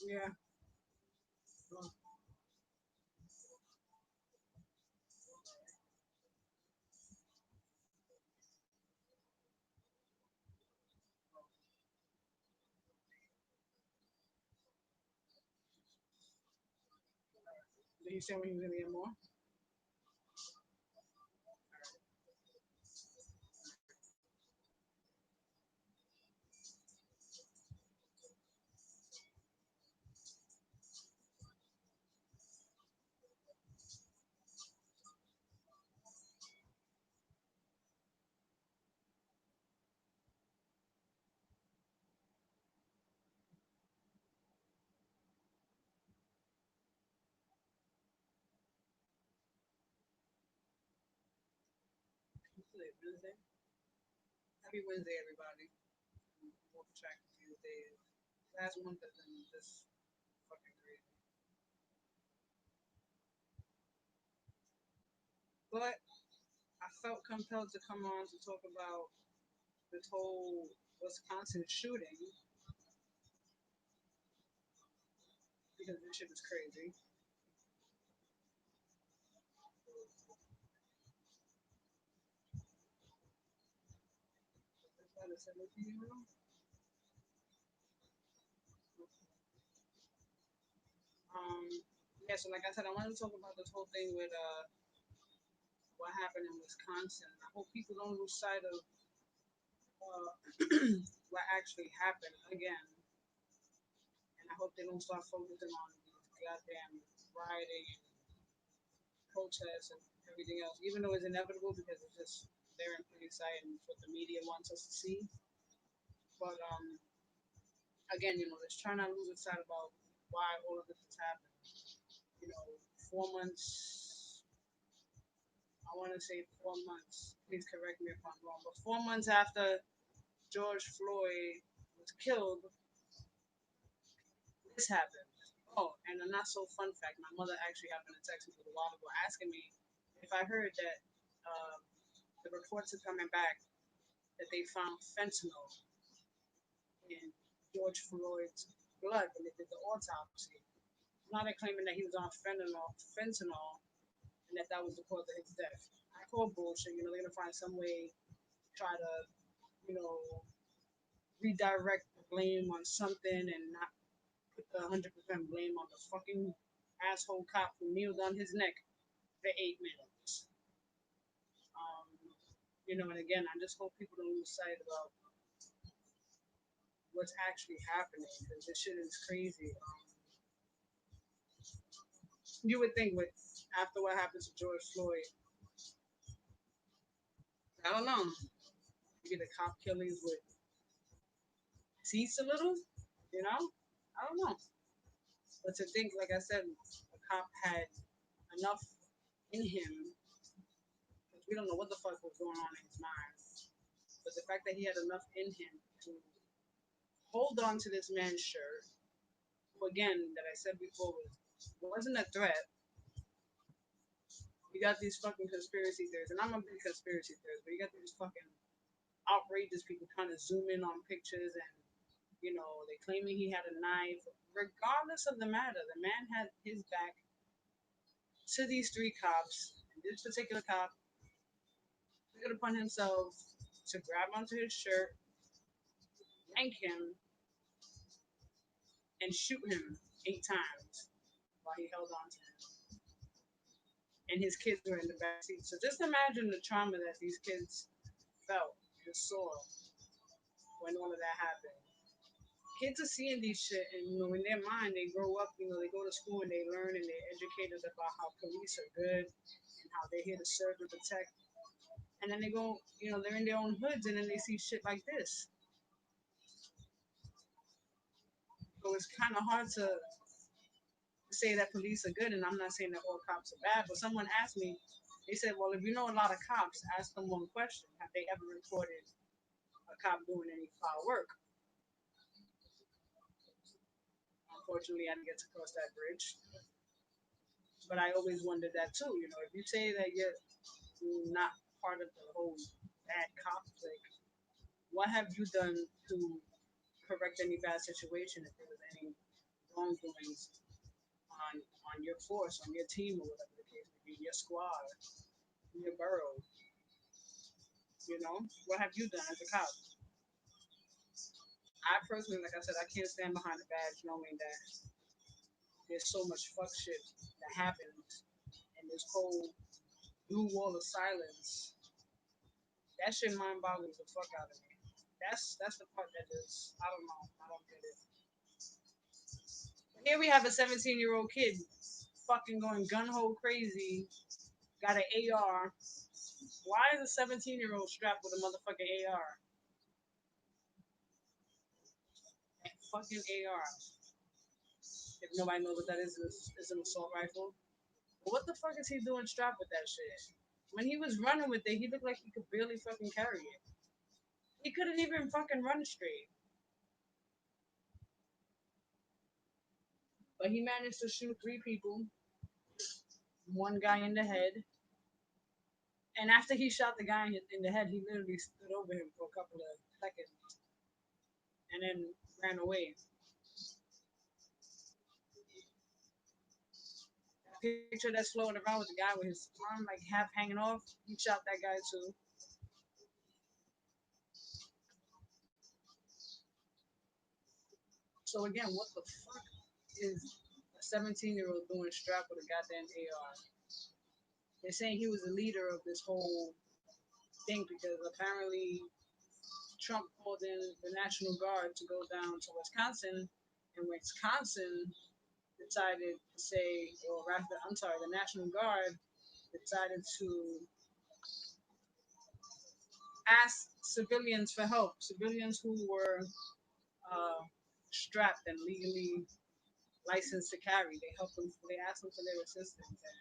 Yeah. Well, did he say when he was gonna get more? What's today, Wednesday? Happy Wednesday, everybody. Walk track these days. Last month has been just fucking crazy. But I felt compelled to come on to talk about this whole Wisconsin shooting because this shit is crazy. That's why I said, Um, yeah, so like I said, I wanted to talk about this whole thing with what happened in Wisconsin. I hope people don't lose sight of uh, what actually happened again, and I hope they don't start focusing on these goddamn rioting and protests and everything else, even though it's inevitable because it's just there in plain sight and it's what the media wants us to see. But again, just trying not to lose sight about why all of this has happened. 4 months. I want to say 4 months. Please correct me if I'm wrong. But 4 months after George Floyd was killed, this happened. Oh, and a not so fun fact: my mother actually happened to text me a while ago asking me if I heard that um, the reports are coming back that they found fentanyl in George Floyd's blood when they did the autopsy. Now they're claiming that he was on fentanyl, and that was the cause of his death. I call bullshit. They're gonna find some way to try to, you know, redirect the blame on something and not put the 100% blame on the fucking asshole cop who kneeled on his neck for 8 minutes. And again, I just hope people don't lose sight about what's actually happening because this shit is crazy. You would think with after what happened to George Floyd, I don't know, maybe the cop killings would cease a little, you know? I don't know. But to think, like I said, the cop had enough in him, because we don't know what the fuck was going on in his mind, but the fact that he had enough in him to hold on to this man's shirt, who again, that I said before, wasn't a threat. You got these fucking conspiracy theories, and I'm a big conspiracy theorist, but you got these fucking outrageous people trying to zoom in on pictures and they claiming he had a knife. Regardless of the matter, the man had his back to these three cops. And this particular cop took it upon himself to grab onto his shirt, yank him, and shoot him 8 times while he held on to him. And his kids were in the back seat. So just imagine the trauma that these kids felt and saw when all of that happened. Kids are seeing these shit, and in their mind, they grow up. They go to school and they learn and they're educated about how police are good and how they're here to serve and protect. And then they go, they're in their own hoods, and then they see shit like this. So it's kind of hard to say that police are good, and I'm not saying that all cops are bad. But someone asked me, they said, "Well, if you know a lot of cops, ask them one question: Have they ever reported a cop doing any foul work?" Unfortunately, I didn't get to cross that bridge, but I always wondered that too. If you say that you're not part of the whole bad cop thing, what have you done to correct any bad situation if there was any wrongdoings on your force, on your team, or whatever the case may be, your squad, your borough. You know, what have you done as a cop? I personally, like I said, I can't stand behind the badge knowing that there's so much fuck shit that happens in this whole blue wall of silence. That shit mind boggles the fuck out of me. That's the part that is, I don't know, I don't get it. Here we have a 17-year-old kid fucking going gun ho crazy, got an AR. Why is a 17-year-old strapped with a motherfucking AR? A fucking AR. If nobody knows what that is, it's an assault rifle. But what the fuck is he doing strapped with that shit? When he was running with it, he looked like he could barely fucking carry it. He couldn't even fucking run straight. But he managed to shoot three people, one guy in the head. And after he shot the guy in the head, he literally stood over him for a couple of seconds and then ran away. Picture that's floating around with the guy with his arm like half hanging off. He shot that guy too. So again, what the fuck is a 17-year-old doing strapped with a goddamn AR? They're saying he was the leader of this whole thing because apparently Trump called in the National Guard to go down to Wisconsin, and Wisconsin decided to say, or rather, I'm sorry, the National Guard decided to ask civilians for help, civilians who were uh, strapped and legally licensed to carry. They helped them. They asked them for their assistance, and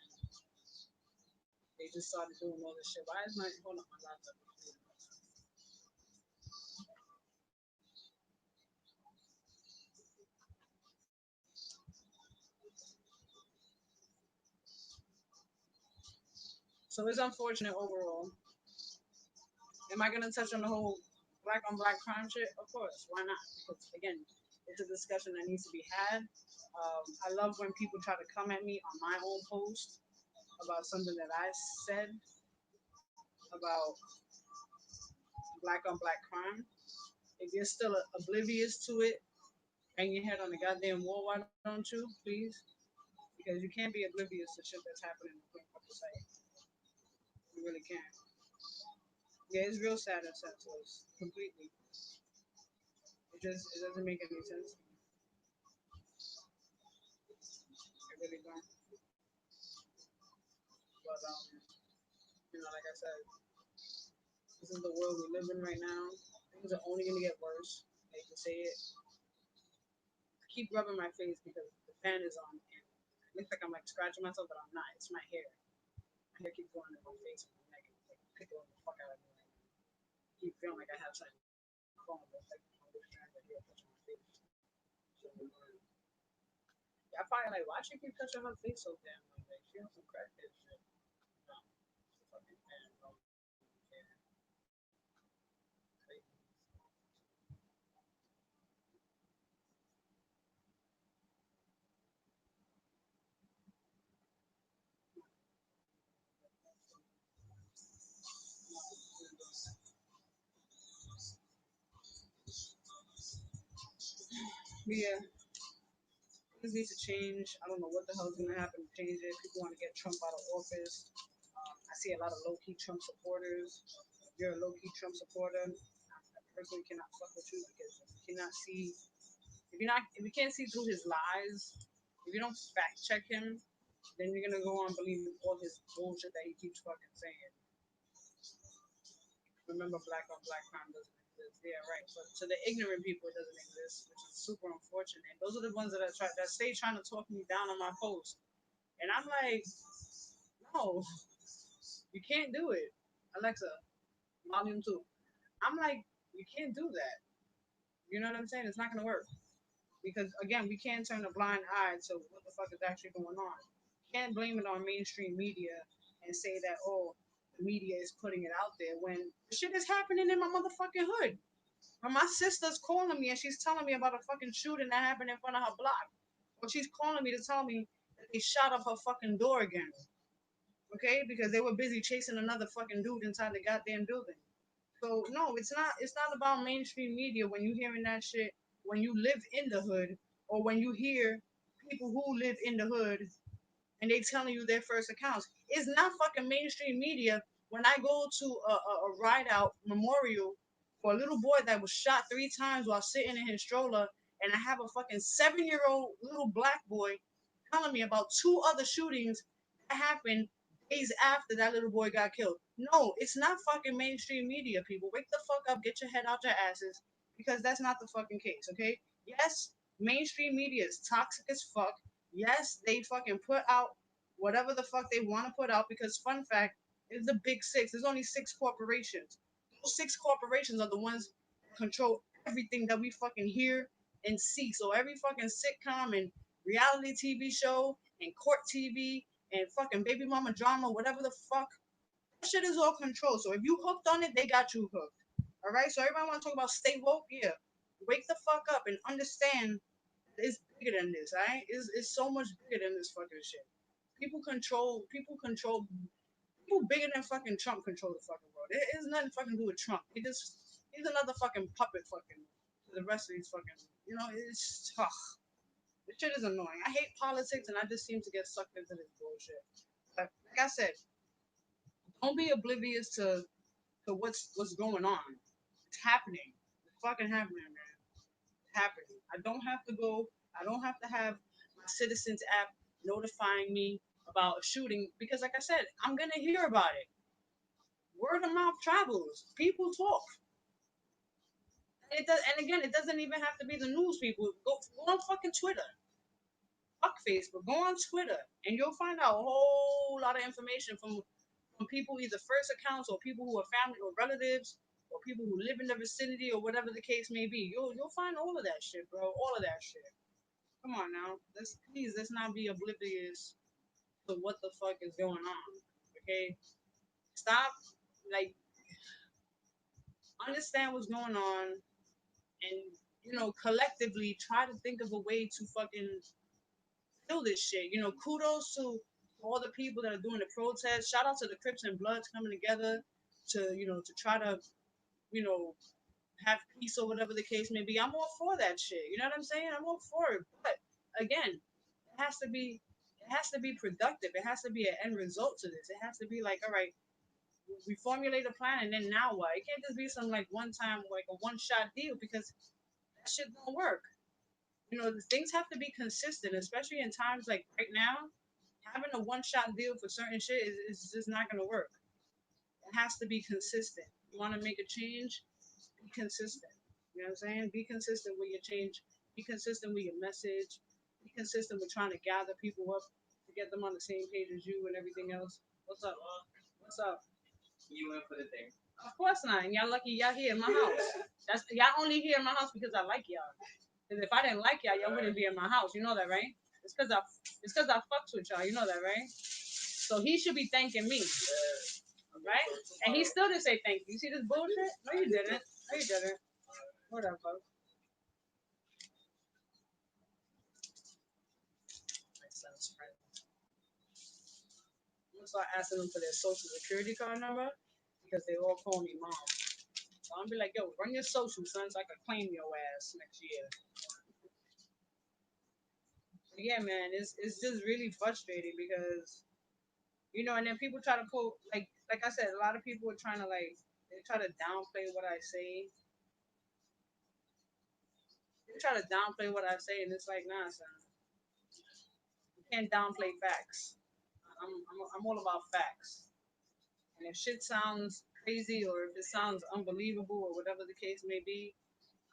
they just started doing all this shit. Why is my hold on my laptop? So it's unfortunate overall. Am I gonna touch on the whole black on black crime shit? Of course. Why not? Because again, it's a discussion that needs to be had. I love when people try to come at me on my own post about something that I said about black on black crime. If you're still oblivious to it, bang your head on the goddamn wall, why don't you, please? Because you can't be oblivious to shit that's happening in plain fucking sight. You really can't. Yeah, it's real sad and senseless. Completely. It doesn't make any sense. It really don't. But like I said, this is the world we live in right now. Things are only gonna get worse. I hate to say it. I keep rubbing my face because the fan is on, and it looks like I'm like scratching myself, but I'm not. It's my hair. My hair keeps going in my face and my neck, and it's like pickling the fuck out of me. I keep feeling like I have something crawling, but it's like all these strands of hair touching my face. So, I probably like, why she keep touching her face so damn much? Like, she on some crackhead shit. No, it's a fucking fan. No, yeah, crazy. But yeah, things need to change. I don't know what the hell is gonna happen to change it. People want to get Trump out of office. I see a lot of low key Trump supporters. If you're a low key Trump supporter, I personally cannot fuck with you because you cannot see if you can't see through his lies, if you don't fact check him, then you're gonna go on believing all his bullshit that he keeps fucking saying. Remember, black on black crime doesn't exist. Yeah, right. But to the ignorant people, it doesn't exist, which is super unfortunate. Those are the ones that stay trying to talk me down on my post, and I'm like, no, you can't do it, Alexa, volume 2. I'm like, you can't do that. You know what I'm saying? It's not gonna work because again, we can't turn a blind eye to what the fuck is actually going on. Can't blame it on mainstream media and say that the media is putting it out there when shit is happening in my motherfucking hood. When my sister's calling me and she's telling me about a fucking shooting that happened in front of her block. Well, she's calling me to tell me that they shot up her fucking door again. Okay, because they were busy chasing another fucking dude inside the goddamn building. So no, it's not. It's not about mainstream media when you hearing that shit. When you live in the hood, or when you hear people who live in the hood and they telling you their first accounts. It's not fucking mainstream media when I go to a ride out memorial for a little boy that was shot 3 times while sitting in his stroller, and I have a fucking 7-year old little black boy telling me about two other shootings that happened days after that little boy got killed. No, it's not fucking mainstream media, people. Wake the fuck up, get your head out your asses, because that's not the fucking case, okay? Yes, mainstream media is toxic as fuck. Yes, they fucking put out whatever the fuck they want to put out because, fun fact, it's the big six. There's only six corporations. Those six corporations are the ones that control everything that we fucking hear and see. So every fucking sitcom and reality TV show and court TV and fucking baby mama drama, whatever the fuck, that shit is all controlled. So if you hooked on it, they got you hooked. All right. So everybody want to talk about stay woke? Yeah. Wake the fuck up and understand it's bigger than this. All right. It's so much bigger than this fucking shit. People control. People control. People bigger than fucking Trump control the fucking world. It has nothing fucking to do with Trump. He's another fucking puppet fucking to the rest of these fucking. You know, it's this shit is annoying. I hate politics, and I just seem to get sucked into this bullshit. But like I said, don't be oblivious to what's going on. It's happening. It's fucking happening, man. It's happening. I don't have to go. I don't have to have my Citizens app notifying me about a shooting because, like I said, I'm gonna hear about it. Word of mouth travels. People talk. And it does, and again, it doesn't even have to be the news people. Go on fucking Twitter. Fuck Facebook. Go on Twitter, and you'll find out a whole lot of information from people, either first accounts or people who are family or relatives or people who live in the vicinity or whatever the case may be. You'll find all of that shit, bro. All of that shit. Come on now. Let's not be oblivious to what the fuck is going on. Okay? Stop, like, understand what's going on and collectively try to think of a way to fucking kill this shit. Kudos to all the people that are doing the protest. Shout out to the Crips and Bloods coming together to try to, you know, have peace or whatever the case may be. I'm all for that shit. You know what I'm saying? I'm all for it. But again, it has to be productive. It has to be an end result to this. It has to be like, all right, we formulate a plan and then now what? It can't just be some like one time like a one shot deal because that shit don't work. The things have to be consistent, especially in times like right now. Having a one shot deal for certain shit is just not gonna work. It has to be consistent. You want to make a change, be consistent. You know what I'm saying? Be consistent with your change. Be consistent with your message. Be consistent with trying to gather people up to get them on the same page as you and everything else. What's up? What's up? You went for the thing. Of course not. And y'all lucky y'all here in my house. That's y'all only here in my house because I like y'all. Because if I didn't like y'all wouldn't be in my house. You know that, right? It's because I fucks with y'all. You know that, right? So he should be thanking me, right? And he still didn't say thank you. You see this bullshit? No, you didn't. No, you didn't. Whatever. My son's friend. I'm gonna start asking them for their social security card number because they all call me mom. So I'm gonna be like, yo, run your social, son, so I can claim your ass next year. But yeah, man, it's just really frustrating because and then people try to quote like I said, a lot of people are trying to they try to downplay what I say. They try to downplay what I say, and it's like, nah, son, you can't downplay facts. I'm all about facts. And if shit sounds crazy or if it sounds unbelievable or whatever the case may be,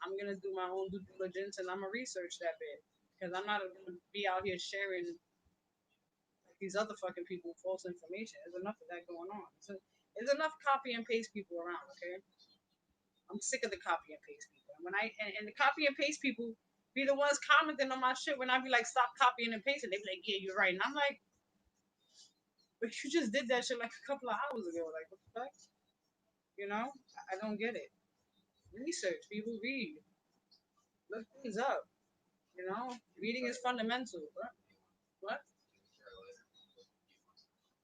I'm gonna do my own due diligence and I'm gonna research that bit because I'm not gonna be out here sharing like these other fucking people false information. There's enough of that going on. So there's enough copy and paste people around. Okay, I'm sick of the copy and paste people. And the copy and paste people be the ones commenting on my shit when I be like, stop copying and pasting. They be like, yeah, you're right, and I'm like, but you just did that shit like a couple of hours ago. Like, what the fuck? I don't get it. Research, people read, look things up. You know, reading is fundamental. What?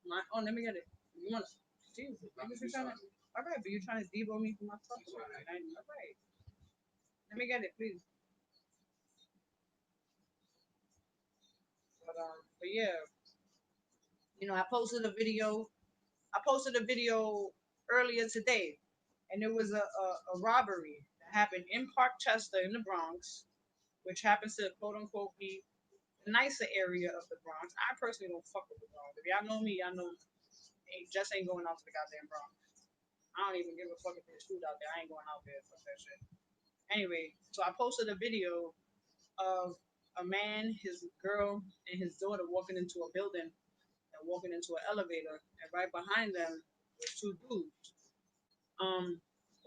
What? Oh, let me get it. You want? Jesus, you trying to? All right, but you're trying to debo me from my stuff. All right, let me get it, please. But yeah, I posted a video. I posted a video earlier today, and it was a robbery that happened in Parkchester in the Bronx, which happens to quote unquote be the nicer area of the Bronx. I personally don't fuck with the Bronx. If y'all know me, y'all know just ain't going out to the goddamn Bronx. I don't even give a fuck if there's food out there. I ain't going out there. Fuck that shit. Anyway, so I posted a video of a man, his girl, and his daughter walking into a building and walking into an elevator, and right behind them was two dudes. Um,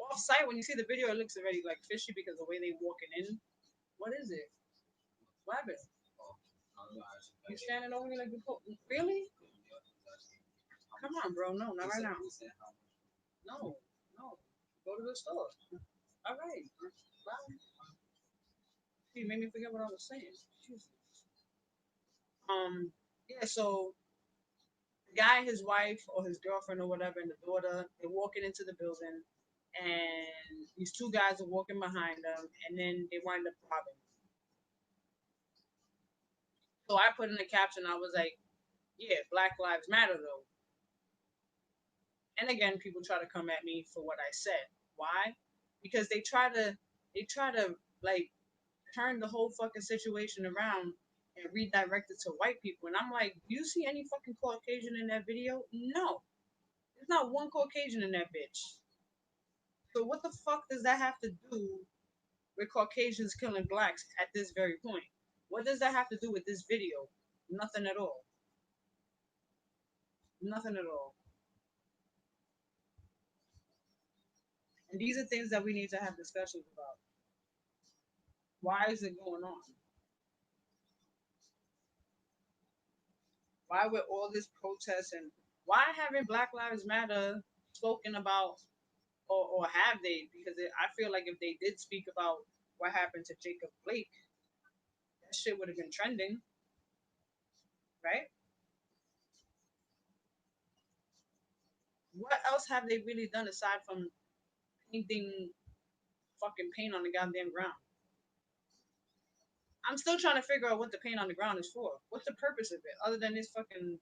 Off site, when you see the video, it looks already like fishy because the way they walking in. What is it? What happened? You standing over me like the really? Come on, bro. No, not right now. No, no. Go to the store. All right. Bye. You made me forget what I was saying. Jesus. Yeah. So the guy, his wife or his girlfriend or whatever, and the daughter, they're walking into the building, and these two guys are walking behind them, and then they wind up robbing. So I put in the caption, I was like, "Yeah, Black Lives Matter, though." And again, people try to come at me for what I said. Why? Because they try to like turn the whole fucking situation around and redirect it to white people. And I'm like, do you see any fucking Caucasian in that video? No. There's not one Caucasian in that bitch. So what the fuck does that have to do with Caucasians killing blacks at this very point? What does that have to do with this video? Nothing at all. Nothing at all. And these are things that we need to have discussions about. Why is it going on? Why with all this protest and why haven't Black Lives Matter spoken about or have they? Because I feel like if they did speak about what happened to Jacob Blake, that shit would have been trending, right? What else have they really done aside from painting fucking paint on the goddamn ground? I'm still trying to figure out what the paint on the ground is for. What's the purpose of it other than this fucking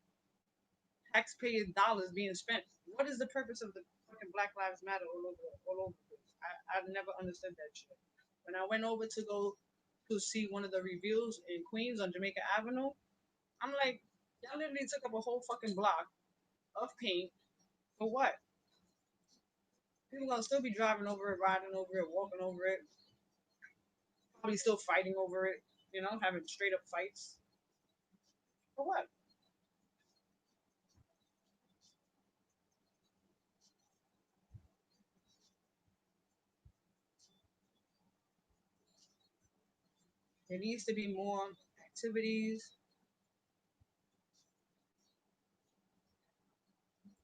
taxpayer dollars being spent? What is the purpose of the fucking Black Lives Matter all over the place? I've never understood that shit. When I went over to go to see one of the reviews in Queens on Jamaica Avenue, I'm like, y'all literally took up a whole fucking block of paint for what? People gonna still be driving over it, riding over it, walking over it, probably still fighting over it, having straight up fights. For what? There needs to be more activities.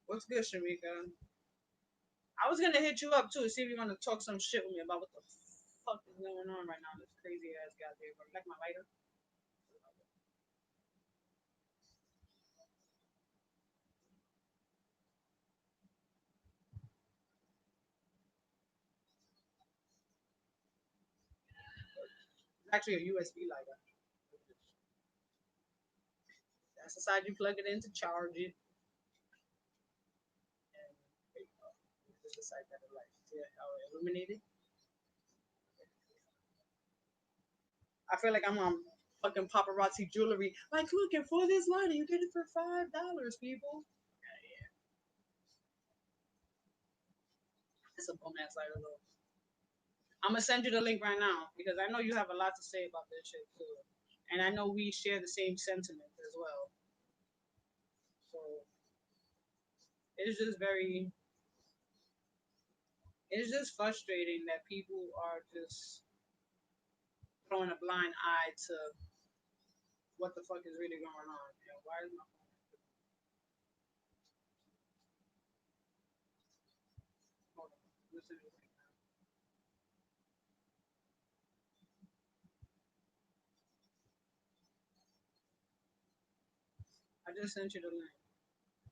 What's good, Shamika? I was gonna hit you up too, see if you want to talk some shit with me about what the fuck is going on right now. This crazy ass goddamn. Like my lighter. It's actually a USB lighter. That's the side you plug it in to charge it. And this is the side that it lights. See how it illuminated? I feel like I'm on fucking paparazzi jewelry. Like, look, and for this lighter, you get it for $5, people. It's a bum ass lighter though. I'm gonna send you the link right now because I know you have a lot to say about this shit too, and I know we share the same sentiments as well. So it's just very, it's just frustrating that people are just throwing a blind eye to what the fuck is really going on. Why is my hold on, listen to this. I just sent you the link.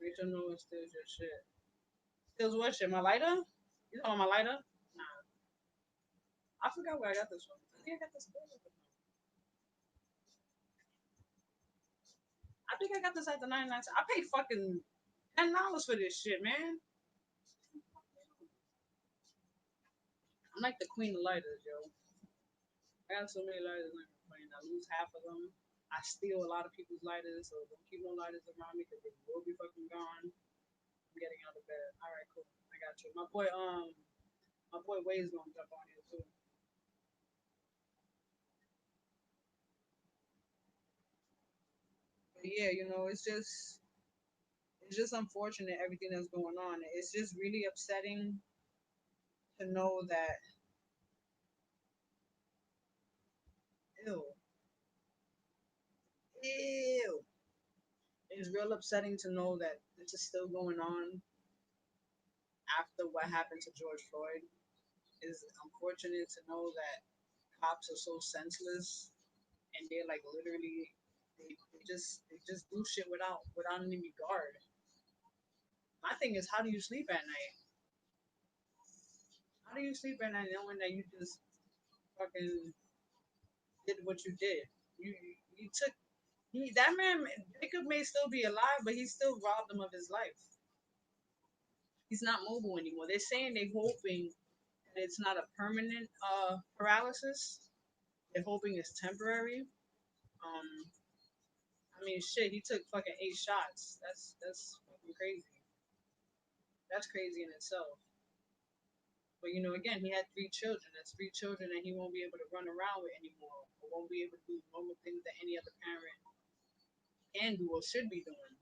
Rachel know it steals your shit. Steals what shit? My lighter? You talking about my lighter? Nah. I forgot where I got this from. I think I got this. I think I got this at the 99 cents. I paid fucking $10 for this shit, man. I'm like the queen of lighters, yo. I got so many lighters in my plane. I lose half of them. I steal a lot of people's lighters, so don't keep no lighters around me because they will be fucking gone. I'm getting out of bed. All right, cool. I got you. My boy Wade's gonna jump on here too. But yeah, it's just unfortunate everything that's going on. It's just really upsetting to know that ew, ew. It's real upsetting to know that this is still going on after what happened to George Floyd. It's unfortunate to know that cops are so senseless and they're like literally they just do shit without any regard. My thing is, how do you sleep at night? How do you sleep at night knowing that you just fucking did what you did? You took that man. Jacob may still be alive, but he still robbed him of his life. He's not mobile anymore. They're saying they're hoping that it's not a permanent paralysis. They're hoping it's temporary. Um, I mean, shit. He took fucking 8 shots. That's fucking crazy. That's crazy in itself. But again, he had 3 children. That's 3 children that he won't be able to run around with anymore, or won't be able to do normal things that any other parent can do or should be doing.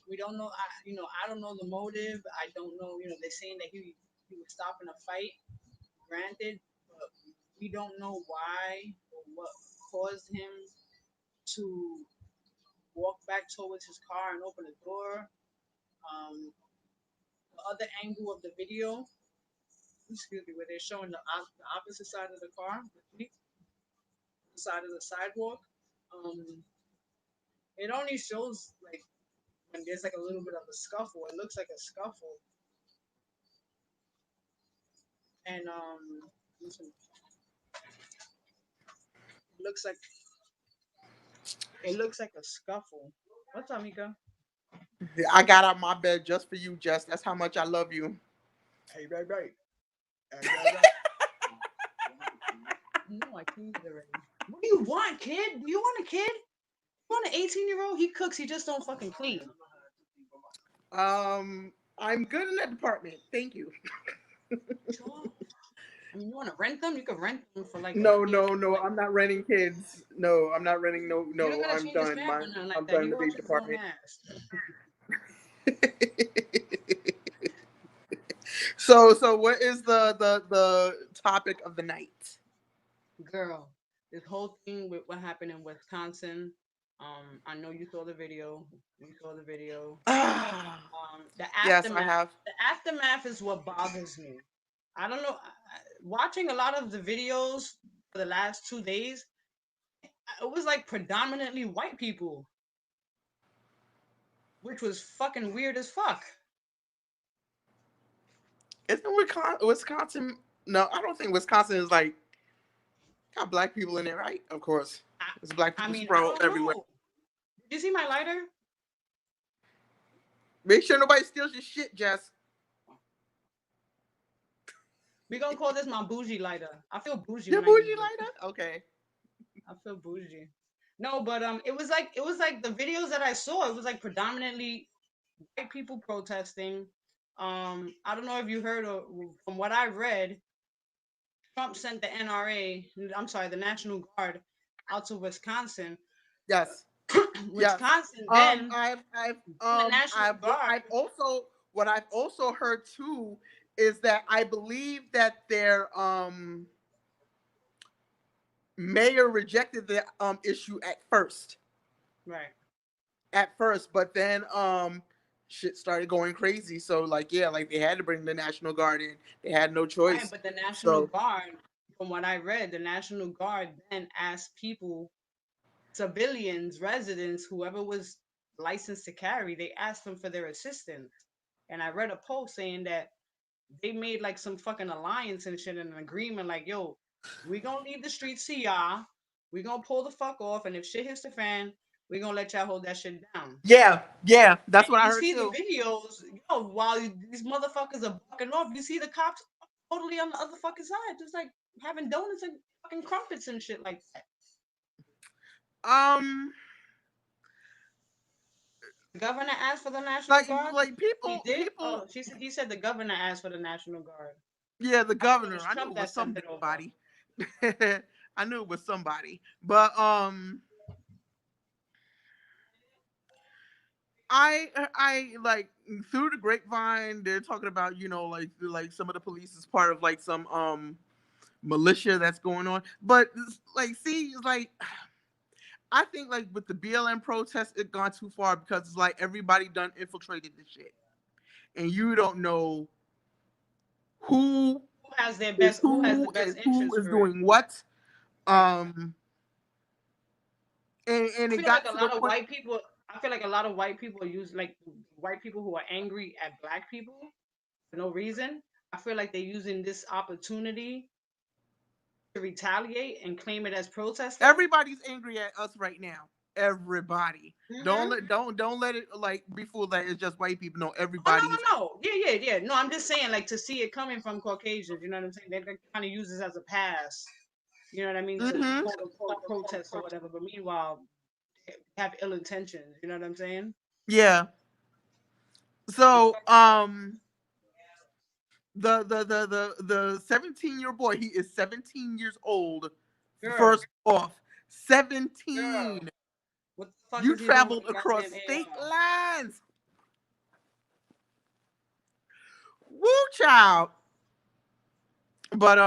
We don't know. I don't know the motive. I don't know. They're saying that he was stopping a fight. Granted, but we don't know why or what caused him to walk back towards his car and open the door. The other angle of the video, excuse me, where they're showing the opposite side of the car, the side of the sidewalk. Um, it only shows like when there's like a little bit of a scuffle. It looks like a scuffle, and listen, it looks like a scuffle. What's up, Mika? I got out my bed just for you, Jess. That's how much I love you. Hey, right. Hey, right. You know I teased already. What do you want, kid? Do you want a kid? You want an 18-year-old? He cooks. He just don't fucking clean. I'm good in that department. Thank you. Sure. I mean, you want to rent them? You can rent them for like a No, year. no, no. Like I'm not renting kids. No, I'm not renting. No, you don't no. gotta I'm change his done. pamper or nothing like I'm that. done He in the baby wipes his own department. ass. So what is the topic of the night? Girl, this whole thing with what happened in Wisconsin. I know you saw the video. You saw the video. Ah, The yes, I aftermath. have. The aftermath is what bothers me. I don't know. Watching a lot of the videos for the last 2 days, it was like predominantly white people, which was fucking weird as fuck. Isn't Wisconsin? No, I don't think Wisconsin is like got black people in there, right? Of course, I, there's black I people mean, I spread don't everywhere. know. Did you see my lighter? Make sure nobody steals your shit, Jess. We gonna call this my bougie lighter. I feel bougie Your when I use bougie it. lighter? Okay. I feel bougie. No, but it was like the videos that I saw. It was like predominantly white people protesting. I don't know if you heard or from what I read, Trump sent the NRA, I'm sorry, the National Guard, out to Wisconsin. Yes. Yes. Wisconsin then the National Guard. I've also what I've also heard too is that I believe that their mayor rejected the issue Right. at first, but then shit started going crazy. So like yeah, like they had to bring the National Guard in. They had no Right, choice. but the National So Guard, from what I read, the National Guard then asked people, civilians, residents, whoever was license to carry, they asked them for their assistance. And I read a post saying that they made like some fucking alliance and shit and an agreement like, yo, we gonna leave the streets to y'all. We gonna pull the fuck off, and if shit hits the fan, we gonna let y'all hold that shit down. Yeah, yeah, that's And what I you heard see the too. videos, yo, while these motherfuckers are bucking off, you see the cops totally on the other fucking side, just like having donuts and fucking crumpets and shit like that. Um, The governor asked for the National like Guard. like He people did. people. Oh, he said the governor asked for the National Guard. Yeah, the I thought it governor. was I knew Trump it was that sent it over. somebody. I knew it was somebody, but I like through the grapevine they're talking about like some of the police is part of like some militia that's going on, but like see it's like I think like with the BLM protest it gone too far because it's like everybody done infiltrated the shit and you don't know who Who has who the and best who interest is for it? doing what. Right. um and I it feel like got a to the lot of point. white people. I feel like a lot of white people use like white people who are angry at black people for no reason. I feel like they're using this opportunity to retaliate and claim it as protesting. Everybody's angry at us right now. Everybody. Mm-hmm. Don't let it like be fooled that it's just white people. No, Oh everybody's. no, no, no. Yeah. No, I'm just saying like to see it coming from Caucasians. You know what I'm saying? They kind of use this as a pass. You know what I mean? To Mm-hmm. quote unquote protest or whatever. But meanwhile, they have ill intentions. You know what I'm saying? Yeah. So the 17-year boy, he is 17 years old. Girl, First off, girl, 17. what the fuck You is he doing with traveled a across goddamn state AR? lines. Woo child. But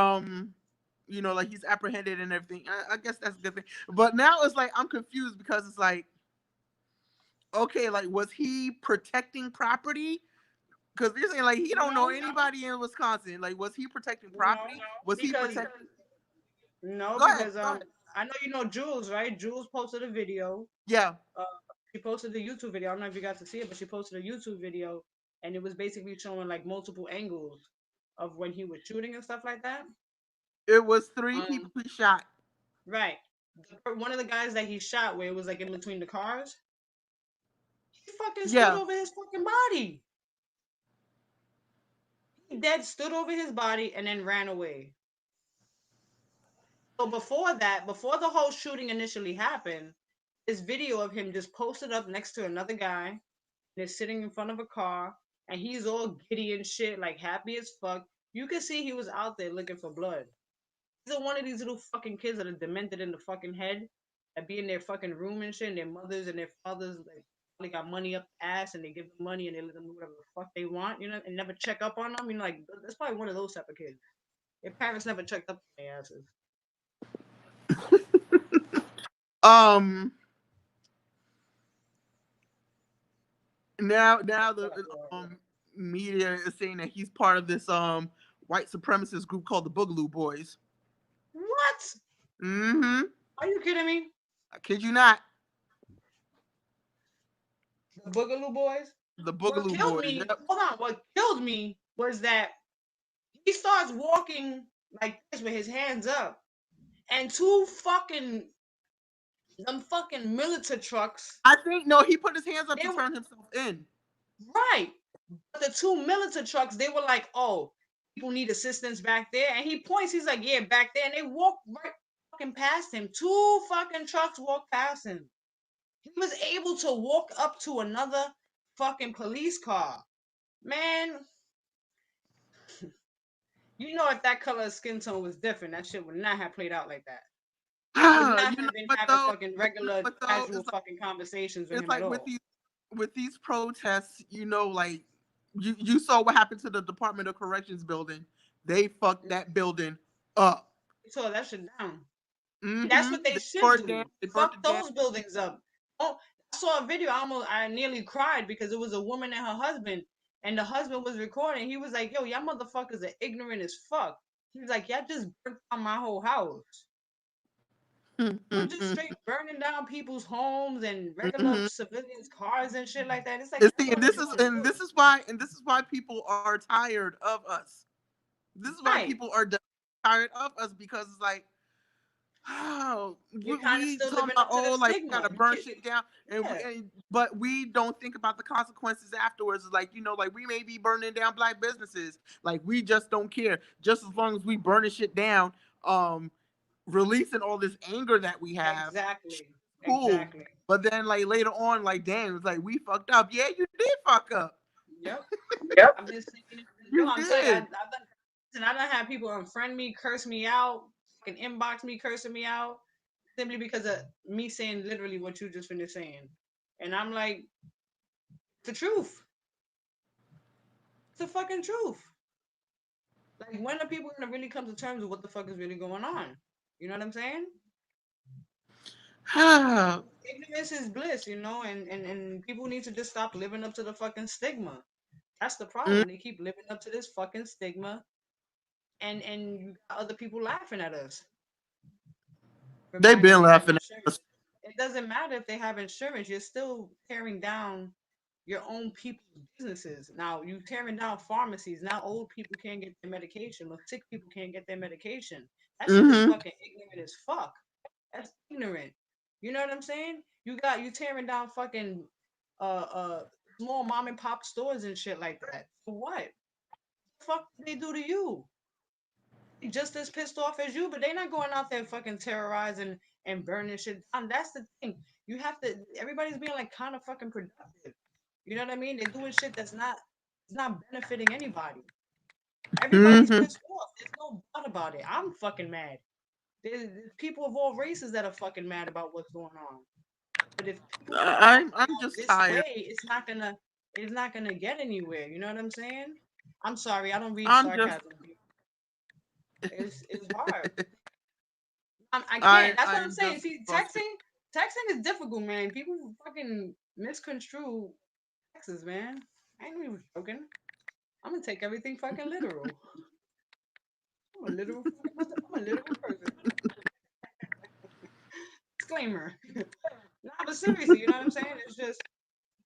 like he's apprehended and everything. I guess that's a good thing. But now it's like I'm confused because it's like, okay, like was he protecting property? Because you're saying like he don't know No, anybody in Wisconsin. Like, was he protecting no, property? Was he because protecting? no, Go ahead. because Go ahead. I know you know Jules, right? Jules posted a video. Yeah. Uh, she posted a YouTube video. I don't know if you got to see it, but she posted a YouTube video, and it was basically showing like multiple angles of when he was shooting and stuff like that. It was three Um, people he shot. right. One of the guys that he shot, where it was like in between the cars, he fucking stood Yeah. over his fucking body. He dead stood over his body and then ran away. So before that, before the whole shooting initially happened, this video of him just posted up next to another guy, and they're sitting in front of a car, and he's all giddy and shit, like happy as fuck. You could see he was out there looking for blood. He's one of these little fucking kids that are demented in the fucking head, that be in their fucking room and shit, and their mothers and their fathers like probably got money up the ass, and they give them money and they let them do whatever the fuck they want, and never check up on them. Like that's probably one of those type of kids. Their parents never checked up on their asses. Um. Now the media is saying that he's part of this white supremacist group called the Boogaloo Boys. What? Mm-hmm. Are you kidding me? I kid you not. The Boogaloo Boys. The What Boogaloo killed Boys. me? Yep. Hold on. What killed me was that he starts walking like this with his hands up, and two fucking them fucking military trucks. I think no, he put his hands up They to were turn himself in. right, but the two military trucks. They were like, "Oh, people need assistance back there," and he points. He's like, "Yeah, back there." And they walk right fucking past him. Two fucking trucks walk past him. He was able to walk up to another fucking police car. Man, you know if that color of skin tone was different, that shit would not have played out like that. I would not have been But having though, fucking regular but though, casual fucking conversations with it's him at like all. with these protests, like you saw what happened to the Department of Corrections building. They fucked that building up. So that shit down. And that's Mm-hmm. what they They should burnt down. do. They burnt Fuck it down. those buildings up. Oh, I saw a video. I nearly cried because it was a woman and her husband, and the husband was recording. He was like, "Yo, y'all motherfuckers are ignorant as fuck." He was like, "Y'all just burnt down my whole house." We're just straight burning down people's homes and regular Mm-hmm. civilians' cars and shit like that. It's like, And that's see, all we're doing. and this is why people are tired of us. This is why Right. people are tired of us, because it's like, oh, You're kind of we still talking living about, up to the oh, like we stigma. gotta You burn can't, shit down, yeah, but we don't think about the consequences afterwards. It's like, like we may be burning down black businesses, like we just don't care. Just as long as we burning shit down, um, releasing all this anger that we have, exactly. cool. Exactly. But then like later on, like damn, it's like we fucked up. Yeah, you did fuck up. Yep. I've been saying, yo, You I'm telling you, did. I done had people unfriend me, curse me out, fucking inbox me, cursing me out, simply because of me saying literally what you just finished saying. And I'm like, the truth. It's the fucking truth. Like, when are people gonna really come to terms with what the fuck is really going on? You know what I'm saying? Ignorance is bliss, and people need to just stop living up to the fucking stigma. That's the problem. They keep living up to this fucking stigma, and you got other people laughing at us for They buying been shit that have laughing at insurance. us. It doesn't matter if they have insurance. You're still tearing down your own people's businesses. Now you tearing down pharmacies. Now old people can't get their medication, or sick people can't get their medication. That shit is Mm-hmm. fucking ignorant as fuck. That's ignorant. You know what I'm saying? You tearing down fucking uh uh small mom and pop stores and shit like that. For what? The fuck did they do to you? They just as pissed off as you, but they not going out there fucking terrorizing and burning shit down. That's the thing. You have to. Everybody's being like kind of fucking productive. You know what I mean? They're doing shit that's not. It's not benefiting anybody. Everybody's Mm-hmm. pissed off. There's no doubt about it. I'm fucking mad. There's people of all races that are fucking mad about what's going on. But if people keep acting I'm out just this tired. way, it's not gonna get anywhere. You know what I'm saying? I'm sorry, I don't read I'm just sarcasm. It's hard. I I can't. That's what I'm I'm saying. just See, frustrated. texting is difficult, man. People fucking misconstrue texts, man. I ain't even joking. I'm gonna take everything fucking literal. I'm a literal person. Disclaimer. Nah, but seriously, you know what I'm saying? It's just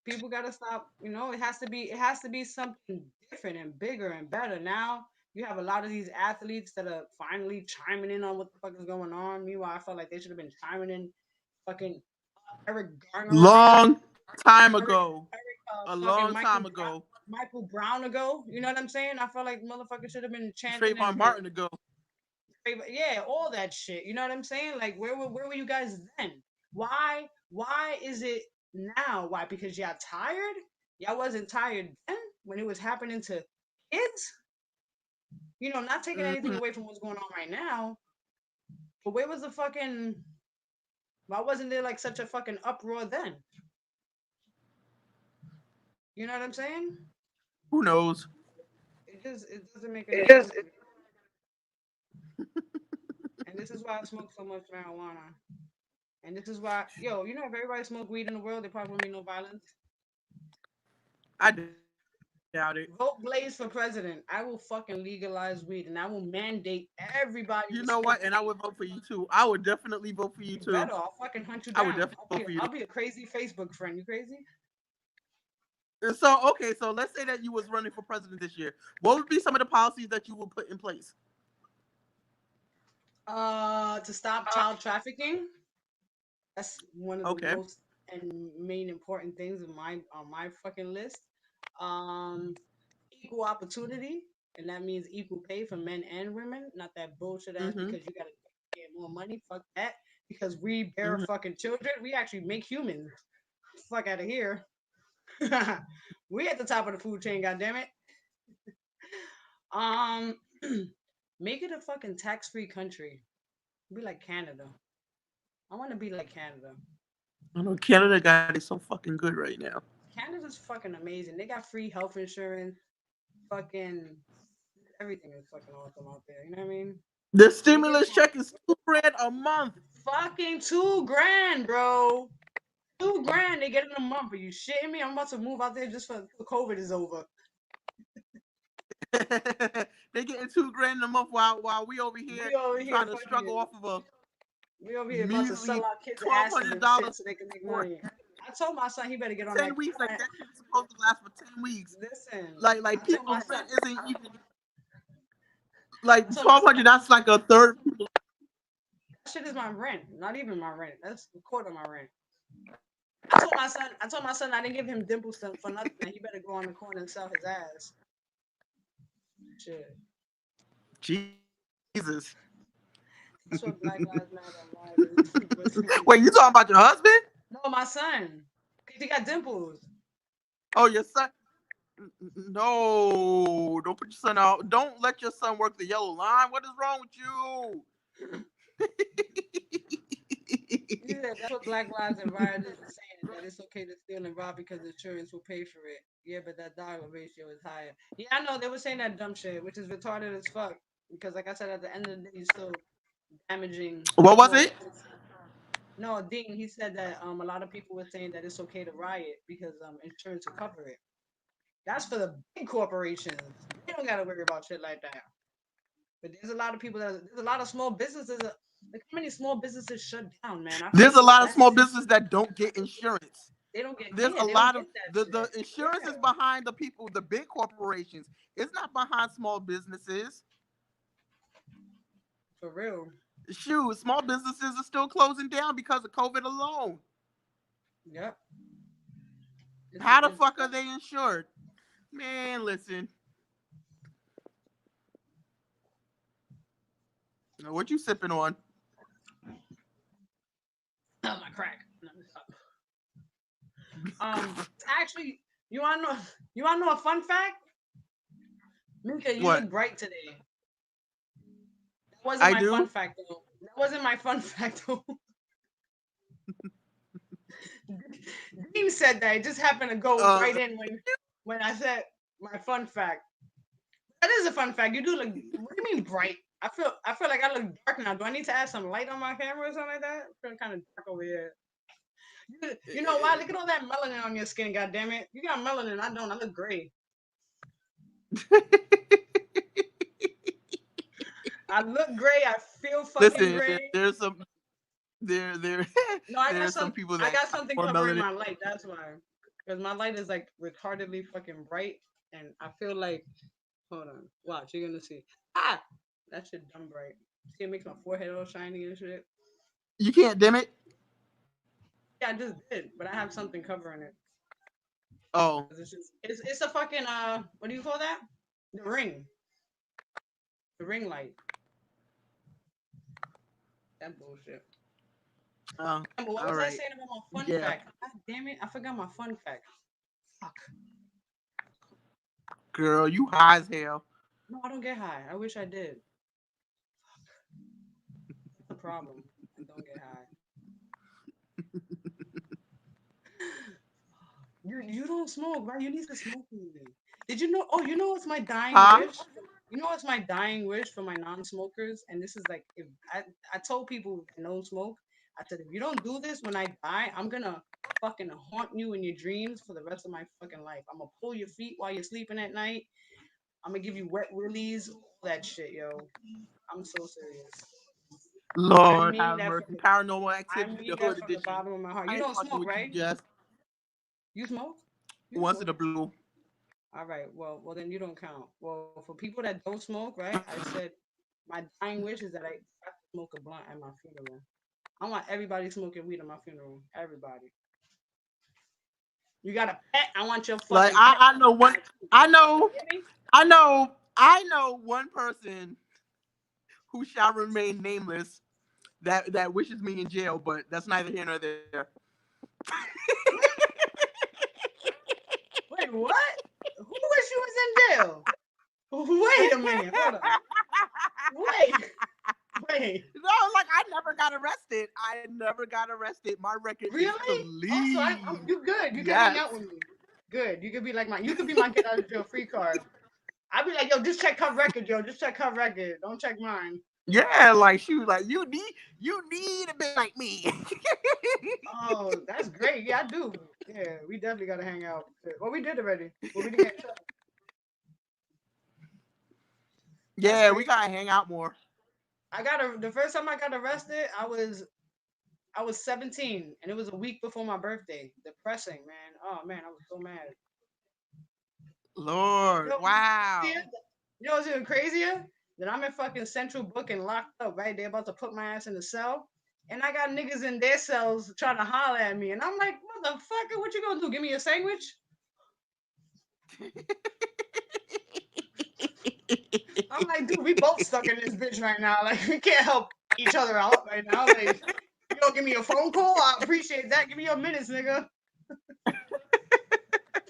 people gotta stop. It has to be something different and bigger and better. Now you have a lot of these athletes that are finally chiming in on what the fuck is going on. Meanwhile, I felt like they should have been chiming in fucking Eric Garner ago, Long time Eric ago. Eric A fucking long time ago. Michael Brown ago. You know what I'm saying? I felt like motherfuckers should have been chanting Trayvon Martin ago. yeah, all that shit. You know what I'm saying? Like where were you guys then? Why is it now? Why? Because y'all tired? Y'all wasn't tired then when it was happening to kids? Not taking anything Mm-hmm. away from what's going on right now, but where was the fucking why wasn't there like such a fucking uproar then? You know what I'm saying? Who knows? It doesn't make any sense to me. And this is why I smoke so much marijuana. And this is why, yo, if everybody smoked weed in the world, there probably wouldn't be no violence. I doubt it. Vote Blaze for president. I will fucking legalize weed and I will mandate everybody You to know smoke what? And I weed. would vote for you too. I would definitely vote for you You too. better. I'll fucking hunt you I would down. definitely I'll vote be for you. I'll be a crazy Facebook friend. You crazy? So okay, so let's say that you was running for president this year. What would be some of the policies that you would put in place? To stop child trafficking. That's one of the Okay. most and main important things on my fucking list. Um, Equal opportunity, and that means equal pay for men and women. Not that bullshit ass Mm-hmm. because you gotta get more money. Fuck that. Because we bear Mm-hmm. fucking children. We actually make humans. Fuck out of here. We at the top of the food chain. Goddamn it. Um, make it a fucking tax free country. Be like Canada. I want to be like Canada. I know Canada got it so fucking good right now. Canada's fucking amazing. They got free health insurance. Fucking everything is fucking awesome out there. You know what I mean? The Make it stimulus check is 2 grand a month. fucking 2 grand, bro. 2 grand they get in a month. Are you shitting me? I'm about to move out there just for till COVID is over. They getting 2 grand a month while we over here We over here trying to fucking struggle off of a We over here about to sell measly our kids twelve asses hundred and shit dollars so they can make for money. I told my son he better get on that 10 weeks. Like rent. that shit is supposed to last for 10 weeks. Listen, Like I told my people's son, rent isn't even like I told my 1,200. son, That's like a third. that shit is my rent, not even my rent. That's a quarter of my rent. I told my son I didn't give him dimples for nothing. That he better go on the corner and sell his ass. Shit. Jesus. That's what Black Lives Matter and why they Wait, you talking about your husband? No, my son. 'Cause he got dimples. Oh, your son? No, don't put your son out. Don't let your son work the yellow line. What is wrong with you? Yeah, that's what Black Lives and rioters are saying, that it's okay to steal and rob because insurance will pay for it. Yeah, but that dollar ratio is higher. Yeah, I know they were saying that dumb shit, which is retarded as fuck. Because like I said, at the end of the day, you're still damaging What was well, it? no, Dean, he said that a lot of people were saying that it's okay to riot because insurance will cover it. That's for the big corporations. They don't gotta worry about shit like that. But there's a lot of people there's a lot of small businesses. Like how many small businesses shut down, man? I feel There's a so lot of bad. small businesses that don't get insurance. They don't get There's a they don't lot get of that the shit. insurance is Yeah, behind the people, the big corporations. It's not behind small businesses. for real. Shoot, small businesses are still closing down because of COVID alone. Yep. How the It's fuck are they insured? Man, listen. What you sipping on? oh my crack. No, stop. Actually, you wanna know you wanna know a fun fact? Minka, you What? look bright today. That wasn't I my fun do? fact though. That wasn't my fun fact though. Dean said that. It just happened to go Uh, right in when I said my fun fact. That is a fun fact. You do look. What do you mean bright? I feel like I look dark now. Do I need to add some light on my camera or something like that? I feel kind of dark over here. You know why? Look at all that melanin on your skin. God damn it! You got melanin. I don't. I look gray. I look gray. I feel fucking listen, gray. there's some there No, I got there's some some. people I that got got something more covering melanin. my light. That's why. Because my light is like retardedly fucking bright, and I feel like. Hold on. Watch. You're gonna see. Ah, that shit dumb bright. See, it makes my forehead all shiny and shit. You can't dim it. Yeah, I just did, but I have something covering it. Oh, 'Cause it's a fucking what do you call that? The ring. The ring light. That bullshit. But what all was I right. saying about my fun Yeah, fact? God damn it, I forgot my fun fact. Fuck. girl, you high as hell. No, I don't get high. I wish I did. That's the problem. I don't get high. You don't smoke, right? You need to smoke with me. Did you know? Oh, you know what's my dying Huh? wish? You know what's my dying wish for my non-smokers? And this is like, if I told people that don't smoke, I said if you don't do this when I die, I'm gonna fucking haunt you in your dreams for the rest of my fucking life. I'm gonna pull your feet while you're sleeping at night. I'm gonna give you wet willies, all that shit, yo. I'm so serious. I Lord mean have that mercy. Paranormal Activity, the Hood from the Edition. bottom of my heart. You I ain't don't fucking smoke, with you, right? Jess. You smoke? You Once in smoke? a blue. All right. Well, then you don't count. Well, for people that don't smoke, right? I said my dying wish is that I have to smoke a blunt at my funeral. I want everybody smoking weed at my funeral. Everybody. You got a pet? I want your Like fucking pet. I know one. I know. I know. I know one person who shall remain nameless that wishes me in jail, but that's neither here nor there. Wait, what? Who wish you was in jail? Wait a minute. Hold on. Wait. Wait. No, like I never got arrested. I never got arrested. My record is Really? Also, I'm clean. you good. You can hang Yes. out with me. Good. You could be like my. You could be my get out of jail free card. I'd be like, yo, just check her record, yo. Just check her record. Don't check mine. Yeah, like she was like, you need a bit like me. Oh, that's great. Yeah, I do. Yeah, we definitely gotta hang out. Well, we did already. Well, we didn't get in trouble. That's Yeah, we great. gotta hang out more. The first time I got arrested, I was 17, and it was a week before my birthday. Depressing, man. Oh man, I was so mad. You Lord, know, crazier? wow. You know what's even crazier? That I'm in fucking central booking locked up, right? They're about to put my ass in the cell. And I got niggas in their cells trying to holler at me. And I'm like, motherfucker, what you gonna do? Give me a sandwich? I'm like, dude, we both stuck in this bitch right now. Like, we can't help each other out right now. Like, you don't give me a phone call? I appreciate that. Give me your minutes, nigga.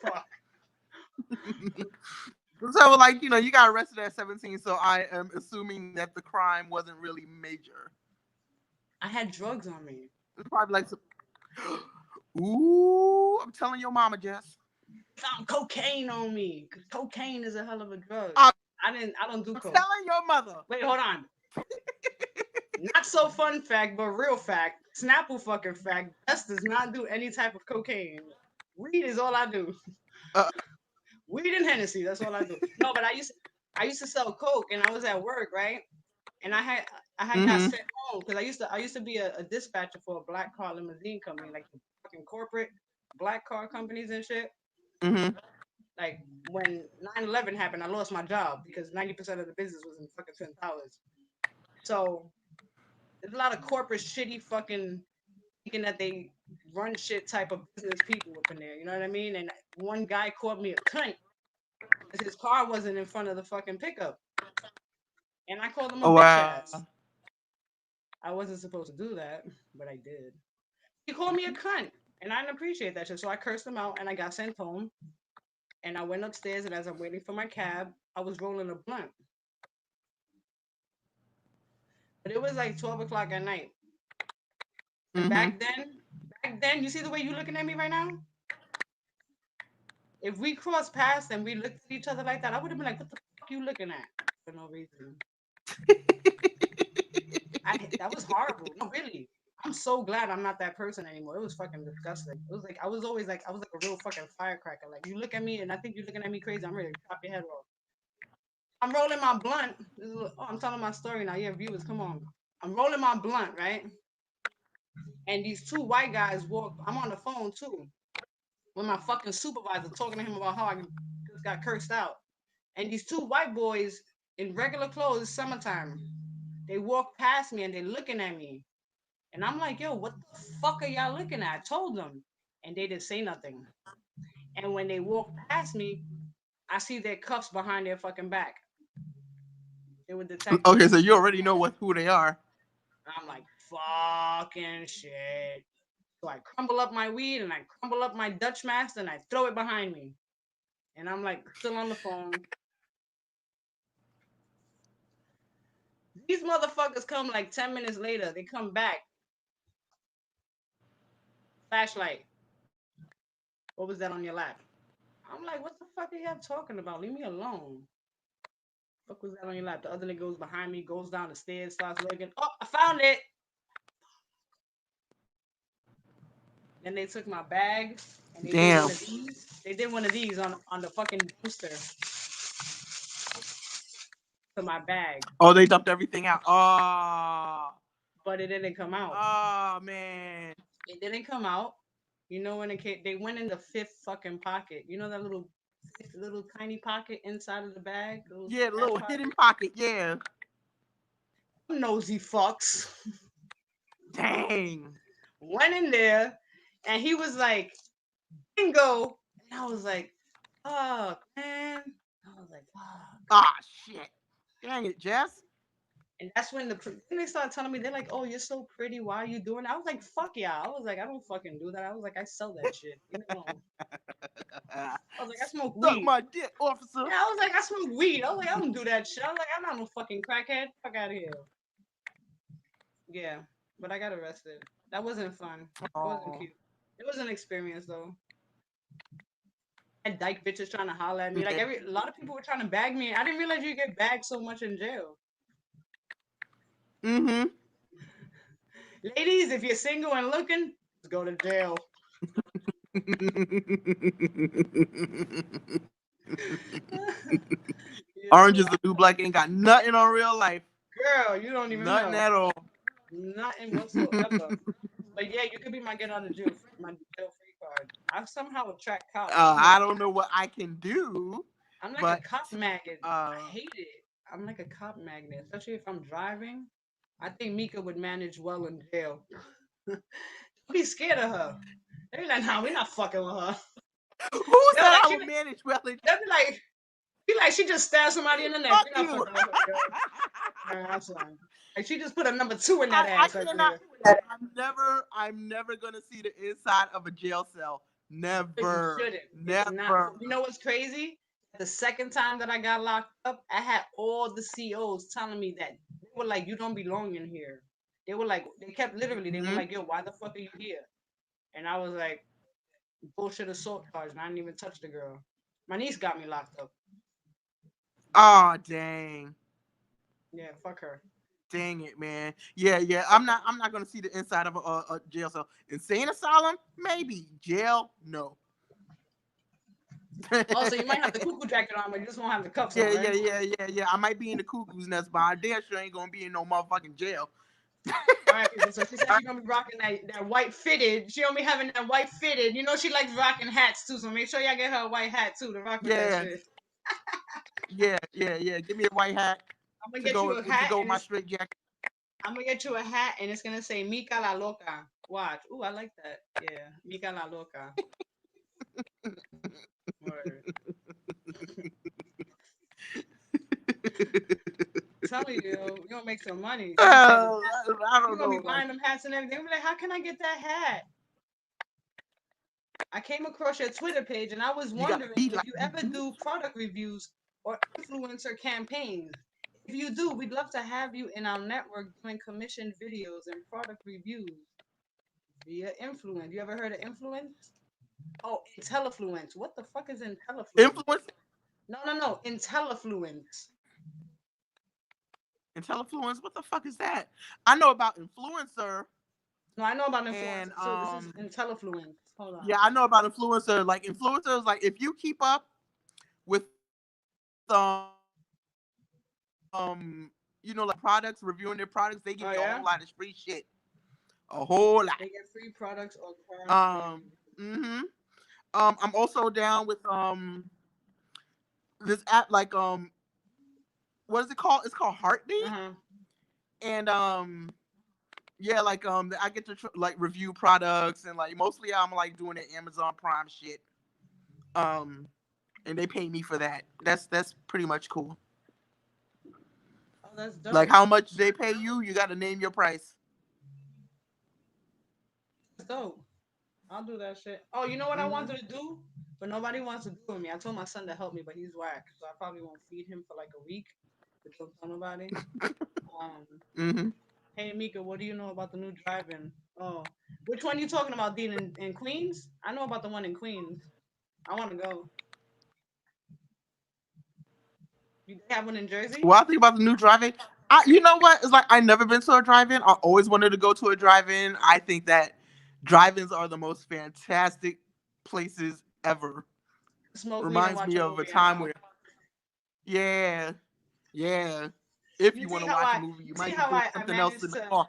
Fuck. So, like, you got arrested at 17, so I am assuming that the crime wasn't really major. I had drugs on me. It's probably like some. Ooh, I'm telling your mama, Jess. Found cocaine on me. 'Cause cocaine is a hell of a drug. I'm I don't do coke. telling your mother. Wait, hold on. Not so fun fact, but real fact. Snapple fucking fact. Best does not do any type of cocaine. Weed is all I do. Uh, Weed and Hennessy. That's all I do. No, but I used to sell coke, and I was at work, right? And I had got mm-hmm. sent home because I used to be a dispatcher for a black car limousine company, like the fucking corporate black car companies and shit. Mm-hmm. Like when 9/11 happened, I lost my job because 90% of the business was in fucking Twin Towers. So there's a lot of corporate shitty fucking thinking that they run shit type of business people up in there. You know what I mean? And one guy called me a cunt because his car wasn't in front of the fucking pickup, and I called him a Oh, bitch wow. ass. I wasn't supposed to do that, but I did. He called me a cunt, and I didn't appreciate that shit. So I cursed him out, and I got sent home. And I went upstairs, and as I'm waiting for my cab, I was rolling a blunt. But it was like 12 o'clock at night. And Mm-hmm. back then, you see the way you looking at me right now? If we crossed paths and we looked at each other like that, I would have been like, "What the fuck you looking at?" For no reason. That was horrible. No, really. I'm so glad I'm not that person anymore. It was fucking disgusting. It was like I was like a real fucking firecracker. Like you look at me and I think you're looking at me crazy. I'm ready to chop your head off. I'm rolling my blunt. I'm telling my story now. Yeah, viewers, come on. I'm rolling my blunt, right? And these two white guys walk. I'm on the phone too with my fucking supervisor talking to him about how I just got cursed out. And these two white boys in regular clothes, summertime, they walk past me and they're looking at me. And I'm like, yo, what the fuck are y'all looking at? I told them. And they didn't say nothing. And when they walk past me, I see their cuffs behind their fucking back. They were Okay, detectives. so you already know who they are. I'm like, fucking shit. So I crumble up my weed and I crumble up my Dutch mask and I throw it behind me. And I'm like, still on the phone. These motherfuckers come like 10 minutes later. They come back. Flashlight. What was that on your lap? I'm like, what the fuck are y'all talking about? Leave me alone. Fuck was that on your lap? The other nigga goes behind me, goes down the stairs, starts looking. Oh, I found it. Then they took my bag and they did Damn. one of these. They did one of these on the fucking dumpster to my bag, Oh, they dumped everything out. Oh. but it didn't come out. Oh, man. It didn't come out. You know when it came, they went in the fifth fucking pocket. You know that little tiny pocket inside of the bag, little Yeah, the ass little hidden pocket. pocket. Yeah. Nosy fucks Dang. went in there, and he was like, "Bingo!" And I was like, "Fuck, man!" I was like, "Fuck." Ah, shit. Dang it, Jess. And that's when then they started telling me, they're like, "Oh, you're so pretty. Why are you doing that?" I was like, "Fuck yeah!" I was like, "I don't fucking do that." I was like, "I sell that shit. Leave me alone." I was like, "I smoke Suck weed." my dick, officer. Yeah, I was like, "I smoke weed." I was like, "I don't do that shit." I was like, "I'm not no fucking crackhead. Fuck out of here." Yeah, but I got arrested. That wasn't fun. That wasn't Oh. cute. It was an experience though. And dyke bitches trying to holler at me. Like Yeah. a lot of people were trying to bag me. I didn't realize you get bagged so much in jail. Mm-hmm. Ladies, if you're single and looking, just go to jail. Orange Yo, is the new black. Ain't got nothing on real life. Girl, you don't even Nothing know. at all. Nothing whatsoever. But yeah, you could be my get out of jail my jail free card. I somehow attract cops. I don't know what I can do, I'm like a but cop magnet. I uh, hate it. I'm like a cop magnet, especially if I'm driving. I think Mika would manage well in jail. Don't be scared of her. They be like, nah, we're not fucking with her. who They'll said like I she would manage well? they'll be like she just stabbed somebody in the neck. Fuck We're not you. fucking with her, girl. Nah, that's fine. Like she just put a number two in that I ass right cannot. there. I'm never gonna see the inside of a jail cell. But you Never, shouldn't. It's not. never. You know what's crazy? The second time that I got locked up, I had all the COs telling me that they were like, "You don't belong in here." They were like, they kept literally, they were Hmm. like, "Yo, why the fuck are you here?" And I was like, "Bullshit assault charge," and I didn't even touch the girl. My niece got me locked up. Oh dang. Yeah, fuck her. Dang it, man. Yeah, yeah. Fuck I'm her. not. I'm not gonna see the inside of a jail cell. Insane asylum, maybe. Jail, no. Also, you might have the cuckoo jacket on, but you just won't have the cuffs on, Yeah, yeah, right? yeah, yeah, yeah. I might be in the cuckoo's nest, but I damn sure ain't gonna be in no motherfucking jail. All right, people. So she said she's gonna be rocking that white fitted. She gonna be having that white fitted. You know she likes rocking hats too, so make sure y'all get her a white hat too to rock with that Yeah, shit. yeah, yeah, yeah. Give me a white hat I'm gonna get you a to hat go with and my it's straight jacket. I'm gonna get you a hat and it's gonna say Mika la loca. Watch. Ooh, I like that. Yeah, Mika la loca. Word. Tell you, you gonna make some money. She gonna say the hat. I You don't gonna be know. Like buying them hats and everything. I'm like, how can I get that hat? I came across your Twitter page and I was you gotta wondering be if like you me. ever do product reviews or influencer campaigns. If you do, we'd love to have you in our network doing commissioned videos and product reviews via influence. You ever heard of influence? Oh, IntelliFluence. What the fuck is IntelliFluence? Influence. No, no, no. IntelliFluence. Influence. What the fuck is that? I know about influencer No, I know about and influencers. So this is IntelliFluence. Hold on. yeah, I know about influencer. Like influencers, like if you keep up with like products, reviewing their products, they give Oh you a whole yeah, lot of free shit. A whole lot. they get free products or cars. Um, mm-hmm. I'm also down with this app like what is it called? It's called Uh Heartbeat, huh. and yeah, like I get to like review products and like mostly I'm like doing the Amazon Prime shit. Um, and they pay me for that. That's pretty much cool. Oh, that's Like dope. how much they pay you, you got to name your price. That's dope. I'll do that shit. Oh, you know what I Hmm. wanted to do, but nobody wants to do it with me. I told my son to help me, but he's whack, so I probably won't feed him for like a week. But don't tell nobody. Um, Hmm. hey Mika, what do you know about the new drive-in? Oh, which one you talking about, Dean? In Queens? I know about the one in Queens. I want to go. You have one in Jersey? Well, I think about the new drive-in. You know what? It's like I never been to a drive-in. I always wanted to go to a drive-in. I think that drive-ins are the most fantastic places ever. Smoke weed and Reminds watch me a of a movie and time where, yeah, yeah. If you you see want to how watch a I movie, you you see might be how doing I something else in managed the to car.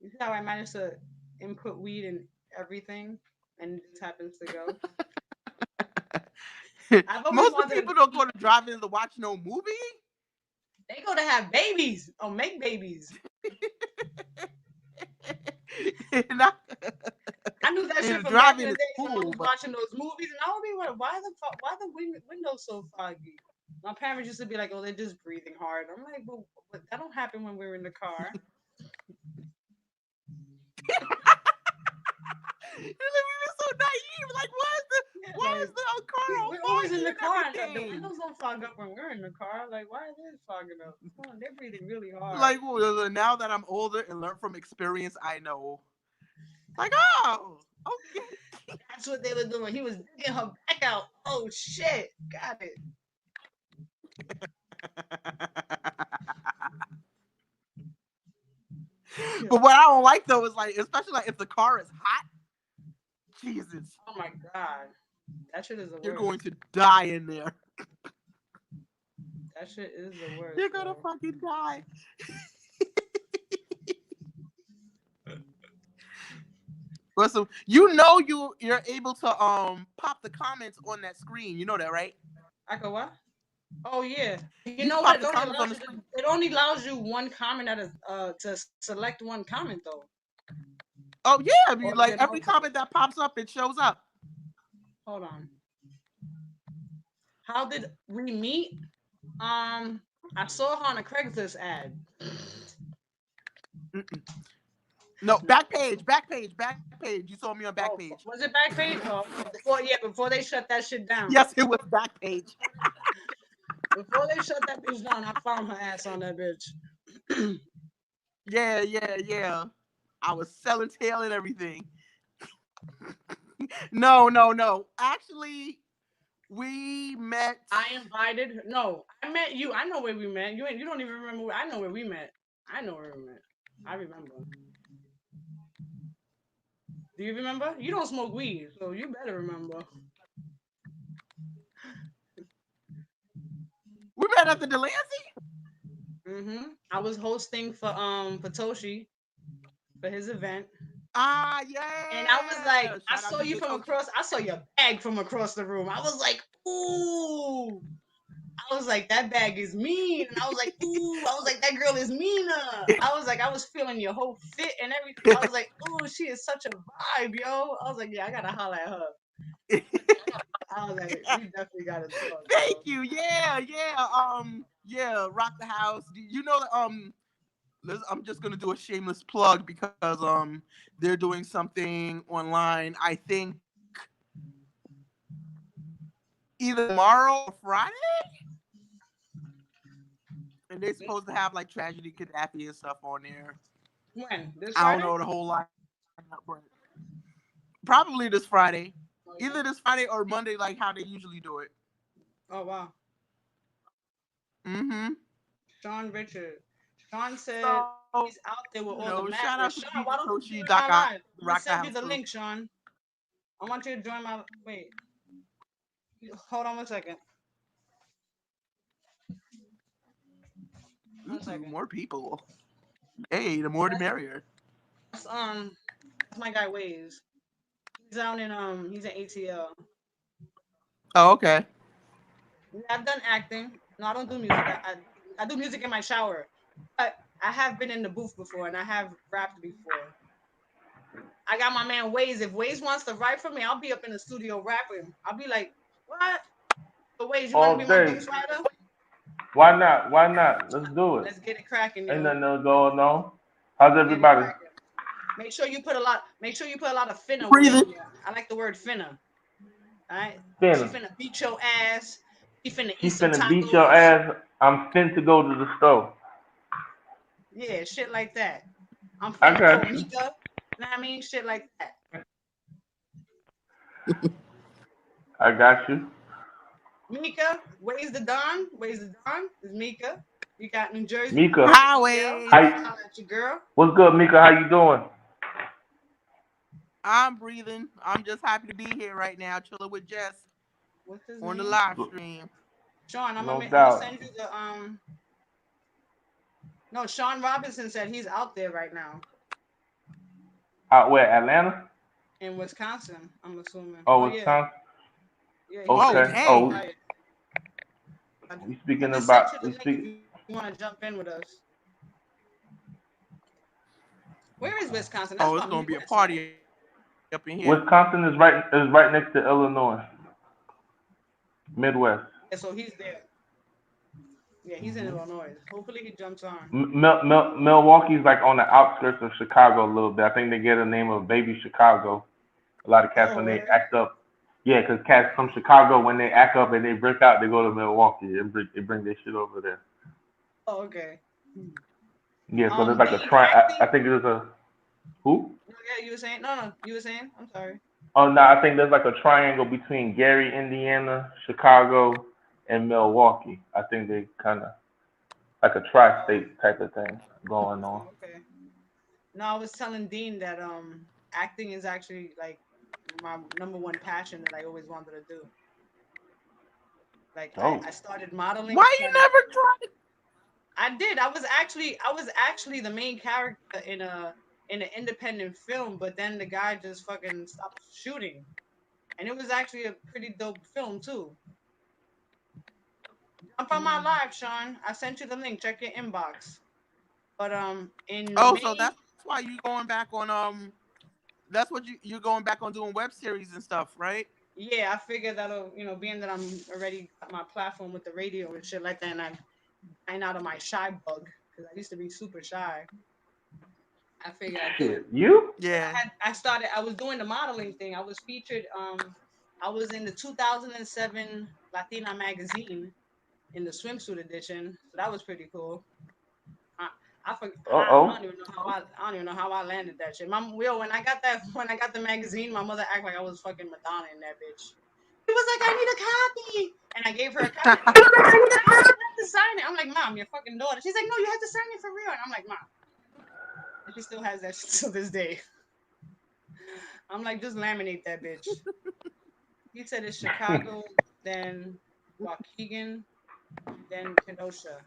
you see how I managed to input weed in everything and it just happens to go. I've always Most of the wanted to people don't go be. to drive-ins to watch no movie. They go to have babies or make babies. and, I, I knew that shit and from back in driving the is days when I cool, was but watching those movies, and I would be like, why the windows so foggy? My parents used to be like, oh, they're just breathing hard. I'm like, but that don't happen when we're in the car. you're so naive. Like, Yeah, why is like the car all we're always in foggy the and car, and the everything? windows don't fog up when we're in the car. Like, why are they fogging up? Come on, they're breathing really hard. Like, well, now that I'm older and learn from experience, I know. Like, oh, okay. That's what they were doing. He was digging her back out. Oh shit, got it. But what I don't like though is like, especially like if the car is hot, Jesus, Oh my god, that shit is the you're worst. going to die in there. That shit is the You're worst, gonna bro. fucking die. Listen, you're able to pop the comments on that screen. You know that, right? I could what? Oh yeah. You You know can what? pop It the only comments on allows the you to. screen. It only allows you one comment at a to select one comment though. Oh yeah, I Or mean, is like it every multiple? comment that pops up, it shows up. Hold on. How did we meet? I saw her on a Craigslist ad. Mm-mm. No, back page. You saw me on back Oh, page. was it Backpage? Oh, okay. Before they shut that shit down. Yes, it was back page. Before they shut that bitch down, I found her ass on that bitch. Yeah. I was selling tail and everything. No. Actually, we met. I invited her. No, I met you. I know where we met. You ain't. You don't even remember. I know where we met. I know where we met. I remember. Do you remember? You don't smoke weed, so you better remember. We met at the Delancey. I was hosting for Toshi for his event, and I was like, Yeah. I Shout out saw to you from Tochi. across. I saw your bag from across the room. I was like, ooh. I was like, that bag is mean. And I was like, ooh. I was like, that girl is meaner. I was like, I was feeling your whole fit and everything. I was like, ooh, she is such a vibe, yo. I was like, yeah, I gotta holler at her. I was like, we definitely gotta talk, Thank bro. you. Yeah. Rock the house. You know, I'm just gonna do a shameless plug because they're doing something online. I think either tomorrow or Friday, and they're supposed to have like tragedy, Gaddafi, and stuff on there. When? This I don't Friday? know the whole lineup, but probably this Friday, Oh, yeah. either this Friday or Monday, like how they usually do it. Oh, wow. Mm-hmm. Sean Richard. Sean said So he's out there with all the shout out to madness. the Sean, DJ why don't you Toshi, join my live? I'm gonna Rock the send House you the crew. link, Sean. I want you to join my. Wait, hold on one second. One Ooh, second. more people. Hey, the more the That's merrier. that's my guy Waze. He's in ATL. Oh, okay. Yeah, I've done acting. No, I don't do music. I do music in my shower. But I have been in the booth before and I have rapped before. I got my man Waze. If Waze wants to write for me, I'll be up in the studio rapping. I'll be like, what? So Waze, you want to all be my day. ghostwriter? Why not? Why not? Let's do it. Let's get it cracking, Ain't yo. nothing else going on. How's Get it everybody? cracking. Make sure you put a lot. Make sure you put a lot of finna words Breathing. in there. I like the word finna. All right. She Finna. finna beat your ass. She finna She eat some finna beat your tacos. ass. I'm fin to go to the store. Yeah, shit like that. I'm I finna call got you. Mika. You know what I mean? Shit like that. I got you. Mika, where's the Don? Where's the Don? Is Mika. You got New Jersey, Mika. ATL. Highways. Hi. Holla at your girl. What's good, Mika? How you doing? I'm breathing. I'm just happy to be here right now, chilling with Jess What's his on the name? live stream. Sean. No I'm gonna doubt. send you the No, Sean Robinson said he's out there right now Out where? Atlanta? in Wisconsin. I'm assuming. Oh Oh, yeah, Wisconsin. yeah. He Oh, said Okay. he's getting Oh, dang. tired. we I speaking just sent you about the we link if speak. you want to jump in with us. Where is Wisconsin? That's Oh, it's about gonna be a Midwest, right? party up in here. Wisconsin is right next to Illinois, Midwest. Yeah, so he's there. Yeah, he's in Illinois. Hopefully he jumps on. Milwaukee's like on the outskirts of Chicago a little bit. I think they get a name of Baby Chicago. A lot of cats Oh, when they word. act up. Yeah, 'cause cats from Chicago when they act up and they break out, they go to Milwaukee and bring their shit over there. Oh, okay. Yeah, so there's like a Dean, I acting. think there's a who? No, yeah, you were saying. No, you were saying. I'm sorry. Oh no, I think there's like a triangle between Gary, Indiana, Chicago, and Milwaukee. I think they kind of like a Oh, tri-state type of thing going on. oh, okay. No, I was telling Dean that acting is actually like my number one passion that I always wanted to do. Like Oh, I started modeling Why you because never tried? I did. I was actually the main character in an independent film, but then the guy just fucking stopped shooting. And it was actually a pretty dope film too. Jump on my live, Sean. I sent you the link. Check your inbox. But in Oh, so May, that's why you going back on That's what you're going back on doing web series and stuff, right? yeah, I figured that'll, being that I'm already got my platform with the radio and shit like that, and I'm dying out of my shy bug because I used to be super shy. I figured I'd do it. shit. You? So Yeah. I was doing the modeling thing. I was featured. I was in the 2007 Latina magazine in the swimsuit edition. So that was pretty cool. I, I Uh-oh. don't even know how I don't even know how I landed that shit. When I got that when I got the magazine, my mother acted like I was fucking Madonna in that bitch. She was like, I need a copy. And I gave her a copy. She's like, you have to sign it. I'm like, Mom, your fucking daughter. She's like, no, you have to sign it for real. And I'm like, Mom. And she still has that shit to this day. I'm like, just laminate that bitch. He said it's Chicago, then Waukegan, then Kenosha.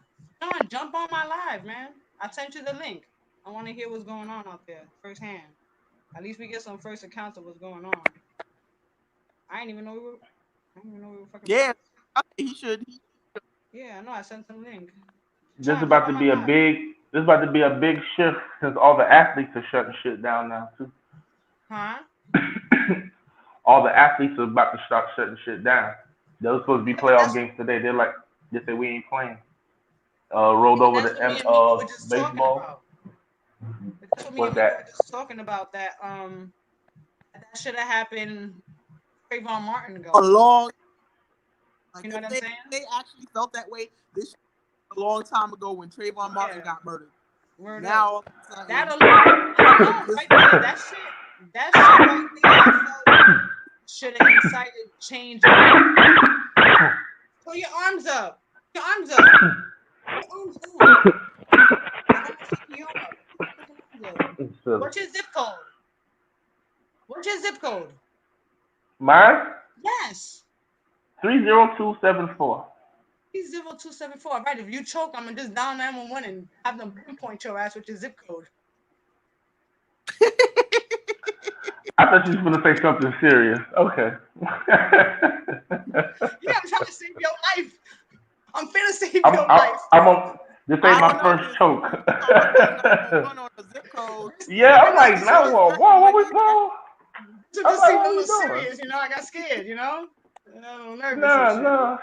John, jump on my live, man. I sent you the link. I want to hear what's going on out there firsthand. At least we get some first accounts of what's going on. I didn't even know we were. I didn't even know we were fucking Yeah. friends. He should. Yeah, I know. I sent some link. This is Sean, jump about on to my be a live. big. This is about to be a big shift since all the athletes are shutting shit down now too. Huh? All the athletes are about to start shutting shit down. There was supposed to be Yeah, but playoff games today. They're like, they say we ain't playing. Rolled over that's to what me and Mimi were just talking baseball. about. But that's what me and What's Mimi were that? just talking about. That should have happened Trayvon Martin A ago. long. Like You know if what I'm they saying? they actually felt that way, this a long time ago when Trayvon Martin Yeah. got murdered. Word up. Now all of a That sudden, alone, this right there, that shit right there, I felt should have incited change in the world. Put your arms up. Your arms up. Your arms up. I got my CPO up. Put your fucking arms up. It's silly. What's your zip code? What's your zip code? Mine Yes. 30274. 30274. Right. If you choke, I'm gonna just dial 911 and have them pinpoint your ass with your zip code. I thought you was gonna say something serious. Okay. Yeah, I'm trying to save your life. I'm finna save I'm your I'm life. I'm on. This ain't I don't my know first because choke. you talking about calling 911 on a zip code. Yeah, I'm I know like, this now one. what? Certain What when we you doing? This one I'm just like, seemed a what little we doing? serious. I got scared. A little nervous and Nah, shit. nah,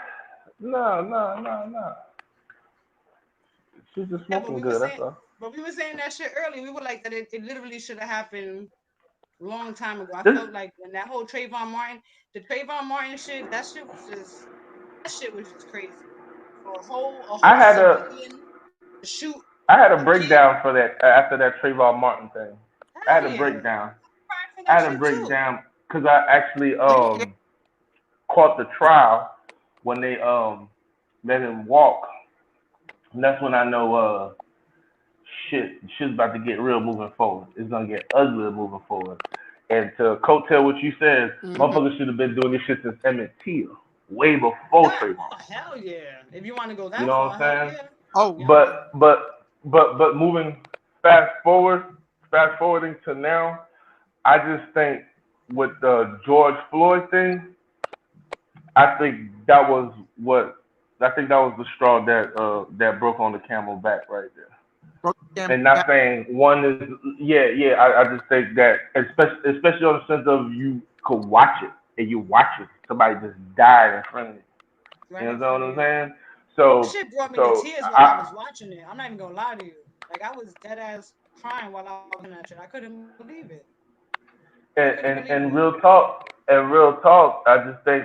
nah, nah, nah, nah. She's just Yeah, but smoking good. That's all. we were saying that shit earlier. We were like that. It literally should have happened a long time ago. I This felt like when that whole the Trayvon Martin shit, that shit was just crazy. For a I whole had a civilian to shoot I had a a kid. breakdown for that after that Trayvon Martin thing. I had Hell a yeah, breakdown. crying for I that had a shit too. breakdown because I actually Appreciate caught the trial when they let him walk. And that's when I know shit's about to get real moving forward. It's gonna get uglier moving forward. And to coattail what you said, Mhm. motherfuckers should have been doing this shit since Emmett Till, way before Trayvon. Oh hell yeah! If you want to go You that know far, what hell I'm saying? yeah. Oh Yep. But moving fast forward, fast forwarding to now, I just think with the George Floyd thing, I think that was what I think that was the straw that broke on the camel back right there. broke the camera And not back. saying one is yeah. I just think that especially on the sense of you could watch it and you watch it, somebody just died in front of you. Right You in know what front of I'm you. saying? That So shit brought me to so tears while I I was watching it. I'm not even gonna lie to you. Like I was dead ass crying while I was watching that shit. I couldn't believe it. I couldn't believe it. and real talk, I just think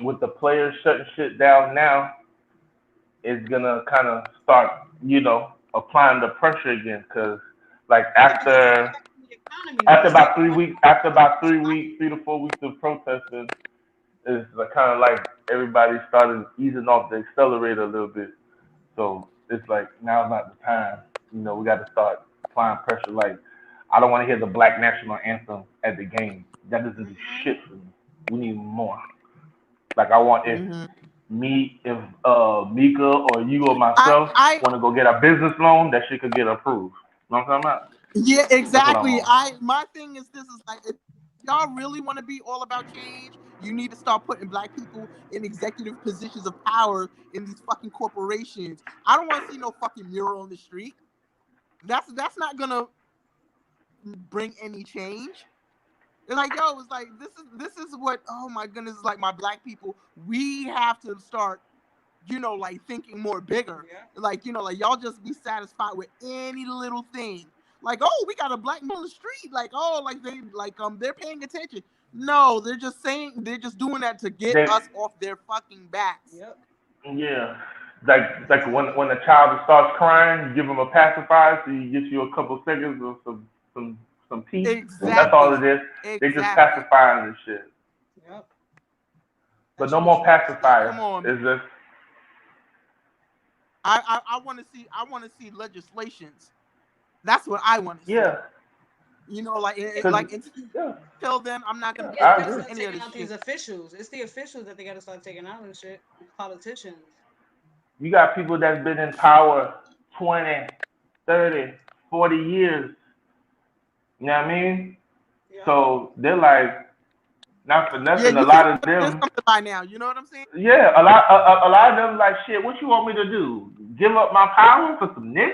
with the players shutting shit down now, it's gonna kind of start, applying the pressure again. Cause like Yeah, because it's affecting the economy after because they about don't three want weeks, nobody coming to the spot. 3 to 4 weeks of protesting, it's kind of like everybody started easing off the accelerator a little bit. So it's like now's not the time. We got to start applying pressure. Like I don't want to hear the black national anthem at the game. That doesn't do Hmm. shit for me. We need more. Like I want if Mm-hmm. me if Mika or you or I myself I want to go get a business loan, that shit could get approved. You know what I'm talking about? Yeah, That's what I'm exactly. on. My thing is this is like if y'all really want to be all about change, you need to start putting black people in executive positions of power in these fucking corporations. I don't want to see no fucking mural on the street. That's not gonna bring any change. It's like, yo, it's like this is what, oh my goodness, like my black people, we have to start, like thinking more bigger. Yeah. Like, like y'all just be satisfied with any little thing. Like, oh, we got a black man on the street. Like, oh, they're paying attention. No, they're just doing that to get They us off their fucking backs. Yep. yeah. Like when Exactly. a child starts crying, you give them a pacifier so you get you a couple seconds of some peace. That's all it Exactly. is. They just Exactly. pacifying and shit. Yep. But That no shit is more nasty. Like, come pacifier. on, man. It's just I want to see legislations. That's what I want to see. yeah. Like Cause yeah, until then, I'm not Yeah, gonna but pay they I gotta attention agree. to start any of taking this out these shit. officials. It's the officials that they gotta start taking out and shit. Politicians. You got people that's been in power 20, 30, 40 years. You know what I mean? Yep. So they're like, not for Yeah, nothing. A you see lot of what it is them, something by now. You know what I'm saying? yeah, a lot of them like shit. What you want me to do? Give up my power for some niggas?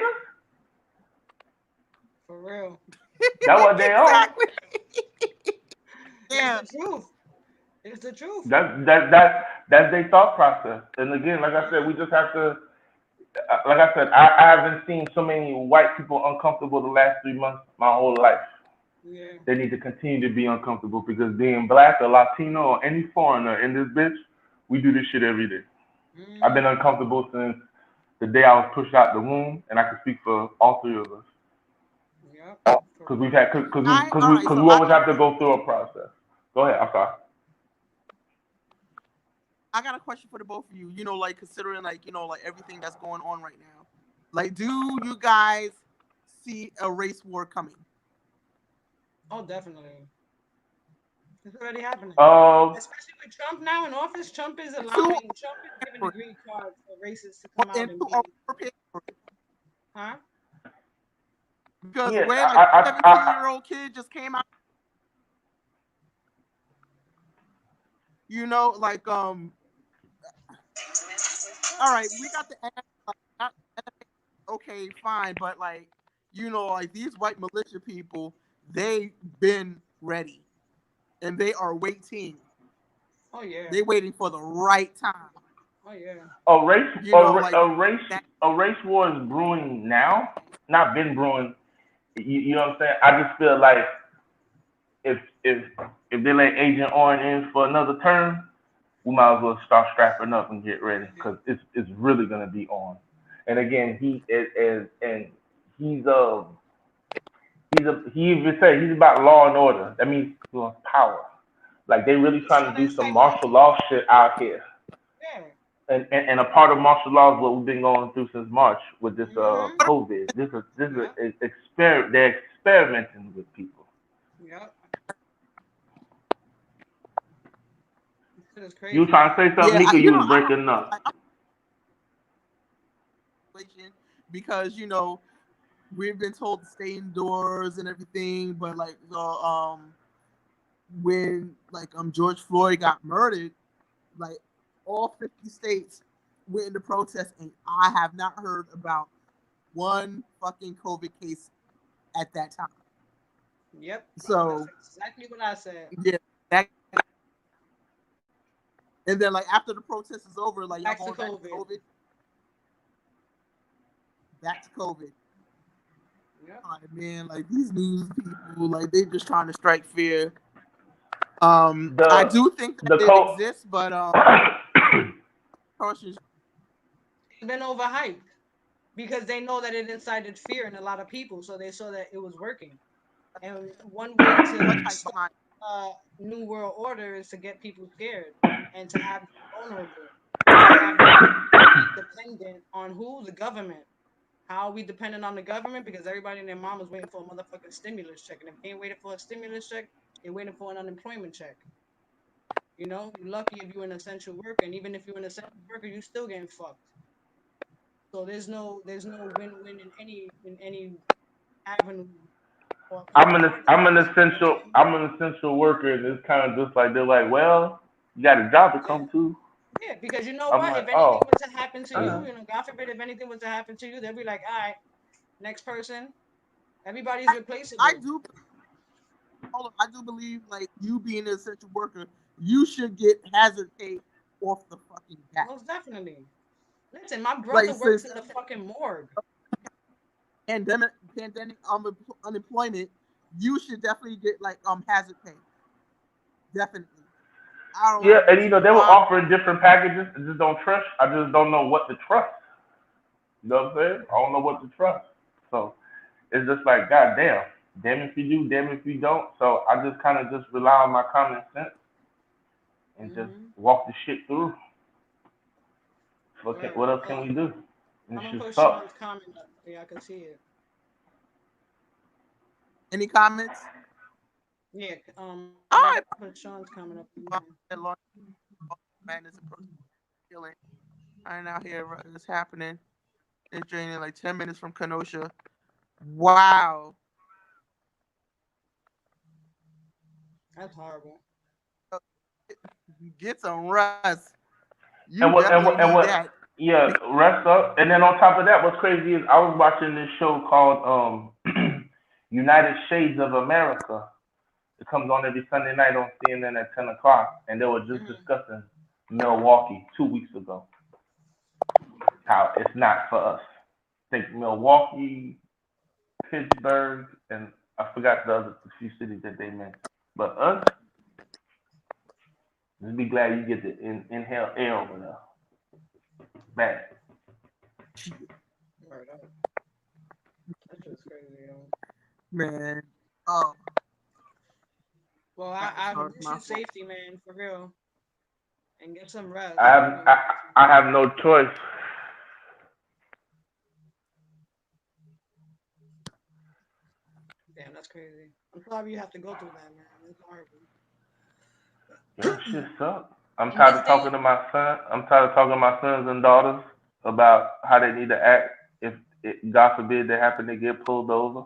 For real. That what they on. Exactly. It's Yeah. the truth. It's the truth. That's their thought process. And again, like I said, we just have to. Like I said, I haven't seen so many white people uncomfortable the last 3 months my whole life. Yeah. They need to continue to be uncomfortable because being black or Latino or any foreigner in this bitch, we do this shit every day. I've been Mm-hmm. uncomfortable since the day I was pushed out the womb, and I can speak for all three of us Yep. For because we've real. had All right. because So we always have to go through a process. Go ahead, I'm sorry. I got a question for the both of you. Like considering like like everything that's going on right now. Like, do you guys see a race war coming? Oh, definitely. It's already happening. Uh, Especially with Trump now in office. Two Trump is giving the or green card for racists to come out and and two are be, prepared for it. huh? Because yeah, where like 17-year-old kid just came out, like all right, we got the ass, like, not, okay, fine, but like like these white militia people, they've been ready and they are waiting. Oh yeah. They waiting for the right time. Oh yeah. a race Like that. a race war is brewing now. Not been brewing. You know what I'm saying? I just feel like if if if they let Agent Orange in for another term, we might as well start strapping up and get ready because it's really gonna be on. And again, he is and he's he even said he's about law and order. That means he wants power. Like they really He's trying trying to to do some incite more martial law people. shit out here. Yeah. And a part of martial law is what we've been going through since March with this Mm-hmm. COVID. This is Yep. they're experimenting with people. Yep. Shit is You crazy. trying to say something, Yeah, Mika? You was I breaking up. like because we've been told to stay indoors and everything, but like when like George Floyd got murdered, like all 50 states went into protest, and I have not heard about one fucking COVID case at that time. Yep. That's So exactly what I said. yeah, that, and then like after the protest is over, like y'all Back to going back to COVID. COVID, back to COVID. Yep. All right, man, like these news people, like they just trying to strike fear. I The do think that the it co exists, but cautious. It's been overhyped because they know that it incited fear in a lot of people, so they saw that it was working. And one way to Much hype start behind. a new world order is to get people scared and to have them vulnerable and to have them be dependent on who? The government. How are we dependent on the government? Because everybody and their mom is waiting for a motherfucking stimulus check. And if they ain't waiting for a stimulus check, they're waiting for an unemployment check. You know, you're lucky if you're an essential worker, and even if you're an essential worker, you still getting fucked. So there's no win-win in any avenue or I'm an circumstance. You know what I'm essential saying? I'm an essential worker, and it's kind of just like they're like, well, you got a job to Yeah, come to. yeah. Because you know I'm what? like, If anything oh, was to happen to uh, you, God forbid, if anything was to happen to you, they'll be like, all right, next person. Everybody's I replaceable. do hold on, I do believe like you being an essential worker, you should get hazard pay off the fucking bat. Most definitely. Listen, my Like brother works since in the fucking morgue. pandemic unemployment, you should definitely get like hazard pay. Definitely. I yeah, don't and see they were why. offering different packages. I just don't trust. I just don't know what to trust. You know what I'm saying? I don't know what to trust. So it's just like, God damn, damn if you do, damn if you don't. So I just kind of just rely on my common sense and just Mm-hmm. walk the shit through. Word. What else can we do? And I'm it gonna just put sucks. Sean's comment up so y'all can see it. Any comments? Yeah, All I'm right, gonna put Sean's comment up well, again. madness and killing. I out here it's happening. It's draining like 10 minutes from Kenosha. Wow. That's horrible. Get some rest. You And what definitely and what need and that. what? Yeah, rest up. And then on top of that, what's crazy is I was watching this show called United Shades of America. It comes on every Sunday night on CNN at 10 o'clock, and they were just Hmm. discussing Milwaukee 2 weeks ago. How it's not for us. I think Milwaukee, Pittsburgh, and I forgot the other few cities that they mentioned. But us, just be glad you get to inhale air over there. Bad. Word up. That's just crazy, yo. Man. Oh, Well, God, I sorry, wish my you fault. safety, man, for real, and get some I rest. have I, Get some I rest. have no choice. Damn, that's crazy. I'm sorry you have to go through that, man. It's horrible. Yeah, shit sucks. I'm And tired this of day, talking to my son. I'm tired of talking to my sons and daughters about how they need to act if God forbid they happen to get pulled over.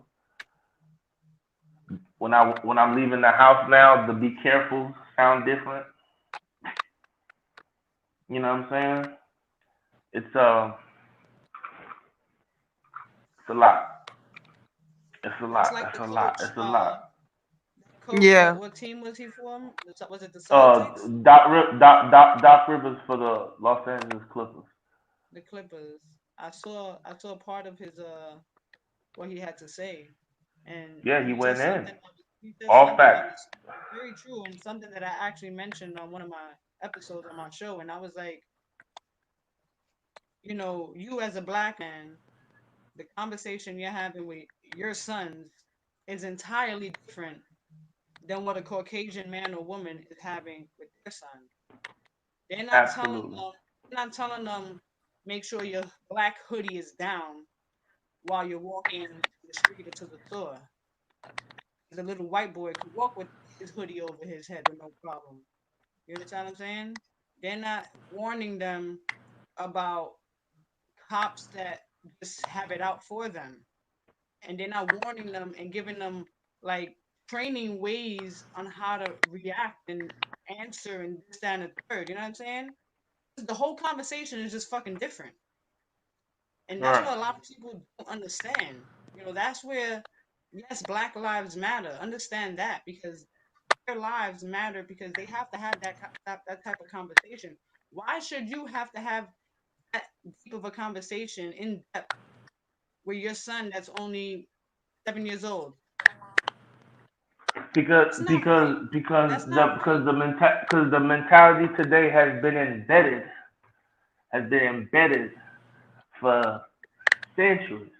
When I'm leaving the house now, the be careful sound different. You know what I'm saying? It's it's a lot. It's a that's lot. like It's the a lot. coach. It's a lot. Coach. Yeah. What team was he for? Was it the Celtics? Doc Rivers for the Los Angeles Clippers. The Clippers. I saw part of his what he had to say, and Yeah, he he said went in. something. He said All something that facts. was very true, and something that I actually mentioned on one of my episodes on my show. And I was like, you as a black man, the conversation you're having with your sons is entirely different than what a Caucasian man or woman is having with their son. They're not telling Absolutely. them. They're not telling them make sure your black hoodie is down while you're walking to the street or to the store. The little white boy could walk with his hoodie over his head with no problem. You understand what I'm saying? They're not warning them about cops that just have it out for them. And they're not warning them and giving them like training ways on how to react and answer and this, that, and the third. You know what I'm saying? The whole conversation is just fucking different. And All that's right. what a lot of people don't understand. That's where, yes, Black Lives Matter. Understand that because their lives matter because they have to have that type of conversation. Why should you have to have that deep of a conversation in depth with your son that's only 7 years old? Because It's not right. because because That's the not right. because the mentality today has been embedded for centuries.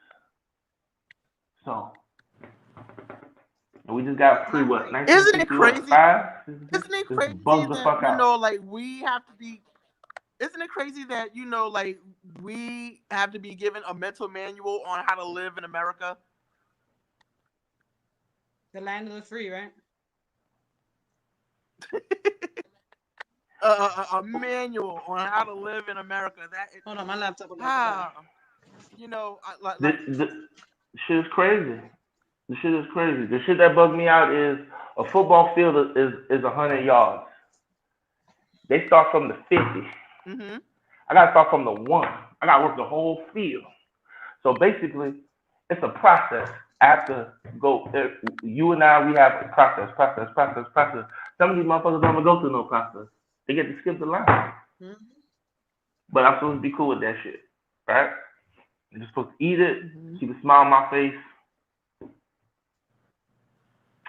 So and we just got It's free not what right. Isn't it 1960 what crazy? 5 Isn't it just crazy bugged the that fuck out. like we have to be? Isn't it crazy that like we have to be given a mental manual on how to live in America? The land of the free, right? a manual on how to live in America. Hold on, my laptop about to die. Ah, The, like the shit is crazy. The shit is crazy. The shit that bugs me out is a football field is 100 yards. They start from the 50. mm-hmm. I gotta start from the one. I gotta work the whole field. So basically, it's a process. After go, you and I, we have a process. Some of these motherfuckers don't even go through no process. They get to skip the line. Mm-hmm. But I'm supposed to be cool with that shit, right? I'm just supposed to eat it, Mm-hmm. keep a smile on my face.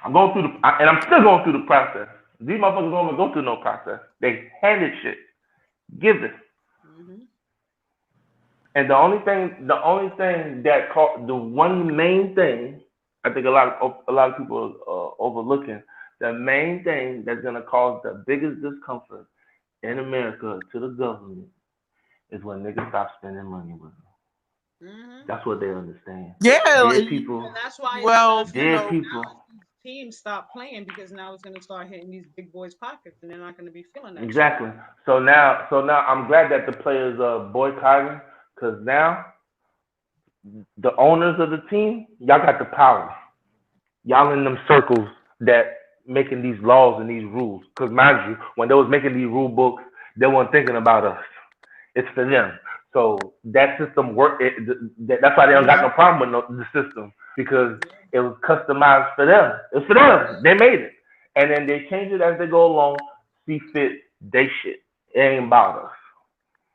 I'm going through and I'm still going through the process. These motherfuckers don't even go through no process. They handed shit, give it. Mm-hmm. And the only thing that the one main thing, I think a lot of people are overlooking. The main thing that's gonna cause the biggest discomfort in America to the government is when niggas stop spending money with them. Mm-hmm. That's what they understand. Yeah. Dead people, And that's why it's gonna Well, dead affect people. now if these teams stop playing because now it's gonna start hitting these big boys' pockets and they're not gonna be feeling that shit. Exactly. So now I'm glad that the players are boycotting, because now the owners of the team, y'all got the power. Y'all in them circles that making these laws and these rules. Because mind you, when they was making these rule books, they weren't thinking about us. It's for them. So that system work. That's why they don't got no problem with the system, because Yeah. it was customized for them. It's for them. They made it, and then they change it as they go along. See fit. They shit. It ain't about us.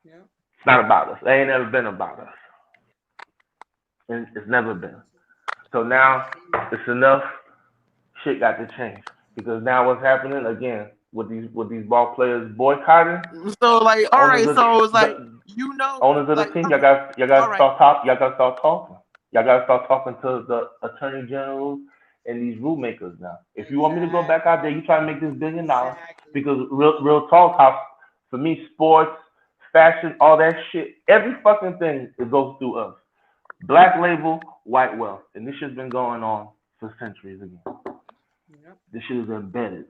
Yeah. It's not about us. It ain't never been about us. And it's never been. So now it's enough. Shit got to change, because now what's happening again with these ball players boycotting so like, the all owners right. of So it's like, the owners of the like, team. Y'all all got to right. start talk. Y'all got to start talking. Y'all got to start talking to the attorney generals and these rule makers now. If you want me to go back out there, you Exactly. try to make this $1 billion, Exactly. because real talk, how for me, sports, fashion, all that shit, every fucking thing, it goes through us. Black label, white wealth, and this shit's been going on for centuries again. Yep. This shit is embedded.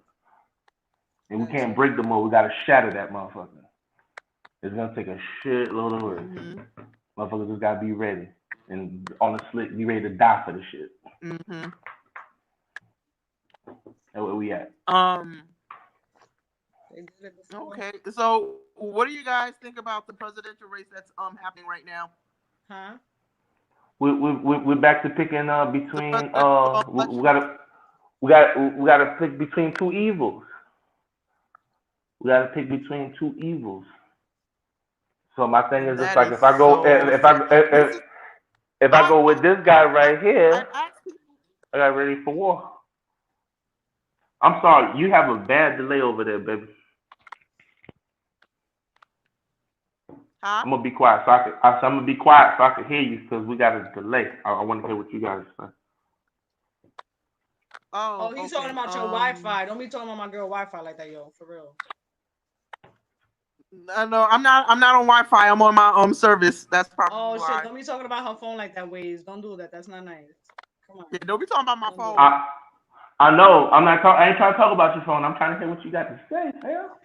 And we That's can't it. break the mold. We gotta shatter that motherfucker. It's gonna take a shitload of work. Mm-hmm. Motherfuckers just gotta be ready and on the slick, be ready to die for the shit. Mm-hmm. That's where we at. They did it before. Okay. So, what do you guys think about the presidential race that's happening right now? Huh? We're back to picking The between presidential we election. gotta we gotta pick between two evils. We gotta pick between two evils. So my thing is just That like is so sad. This is if I I go with this guy right I've here, asked people, I got ready for war. I'm sorry, you have a bad delay over there, baby. huh? I'm gonna be quiet so I'm gonna be quiet so I can hear you, because we got a delay. I want to hear what you guys say. Oh, Oh, he's talking okay. about your Wi-Fi. Don't be talking about my girl Wi-Fi like that, yo. For real. No, I'm not on Wi-Fi. I'm on my service. That's probably Oh shit! why. Don't be talking about her phone like that, Waze. Don't do that. That's not nice. Come on. Yeah, don't be talking about my Don't do phone. that. I know. I ain't trying to talk about your phone. I'm trying to hear what you got to say, hell.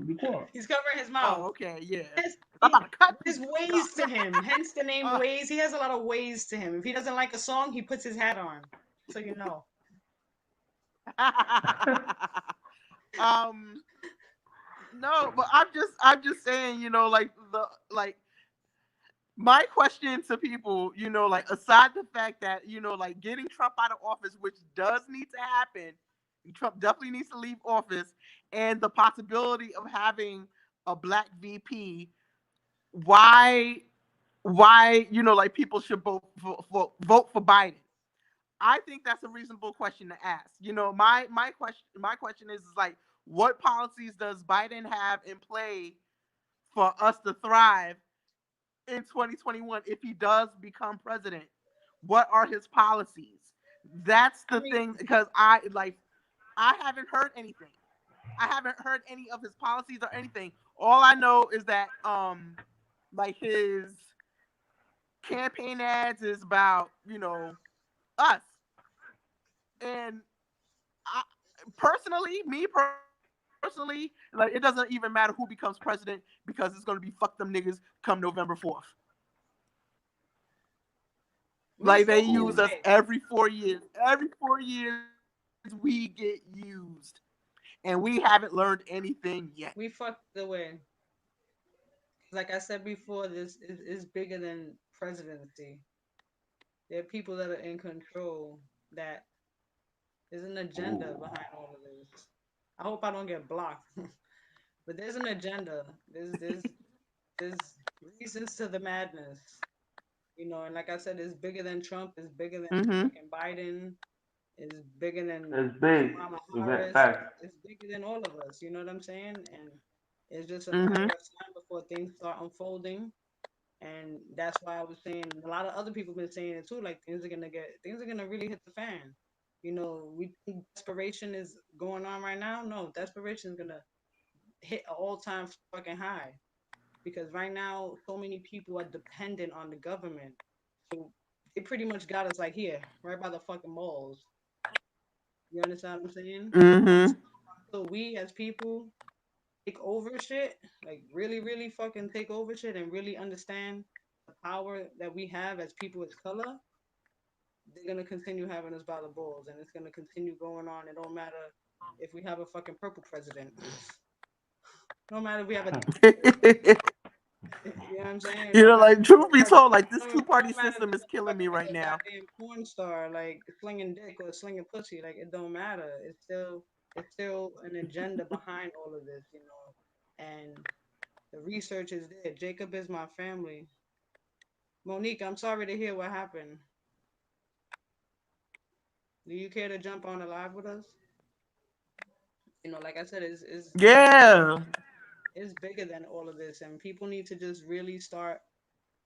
Be quiet. He's covering his mouth. Oh, okay, yeah. Yes, I'm about to cut there's people. No. ways to him. Hence the name Uh, Waze. He has a lot of ways to him. If he doesn't like a song, he puts his hat on. So you know. um, no, but I'm just saying, like my question to people, like aside the fact that, like getting Trump out of office, which does need to happen, Trump definitely needs to leave office, and the possibility of having a black VP, why, like people should vote for Biden. I think that's a reasonable question to ask. My question is like, what policies does Biden have in play for us to thrive in 2021 if he does become president? What are his policies? That's I the mean, thing, because I haven't heard anything. I haven't heard any of his policies or anything. All I know is that like his campaign ads is about, us. And I personally, me personally, personally, like, it doesn't even matter who becomes president because it's gonna be fuck them niggas come November 4th. We Like, they still use us hey, every 4 years. Every 4 years we get used, and we haven't learned anything yet. we fucked the way. Like I said before, this is bigger than presidency. There are people that are in control that there's an agenda Ooh. behind all of this. I hope I don't get blocked. But there's an agenda. There's reasons to the madness. And like I said, it's bigger than Trump, it's bigger than Mm-hmm. fucking Biden, it's bigger than It's big. Kamala Event Harris, fact. it's bigger than all of us, you know what I'm saying? And it's just a Mm-hmm. matter of time before things start unfolding. And that's why I was saying a lot of other people been saying it too, like things are gonna really hit the fan. We think desperation is going on right now. No, desperation is gonna hit an all time fucking high because right now so many people are dependent on the government. So they pretty much got us like here, right by the fucking malls. You understand what I'm saying? Mm-hmm. So we as people take over shit, like really, really fucking take over shit and really understand the power that we have as people as color, they're gonna continue having us by the balls and it's gonna continue going on. It don't matter if we have a fucking purple president. No matter if we have a you know what I'm saying? It don't matter Like, if we truth have be a told, president. like, this It two-party don't matter if system is it's a killing me fucking right now. goddamn porn star like slinging dick or slinging pussy. Like it don't matter. It's still an agenda behind all of this. And the research is there. Jacob is my family. Monique, I'm sorry to hear what happened. Do you care to jump on the live with us? Like I said, Yeah. it's bigger than all of this, and people need to just really start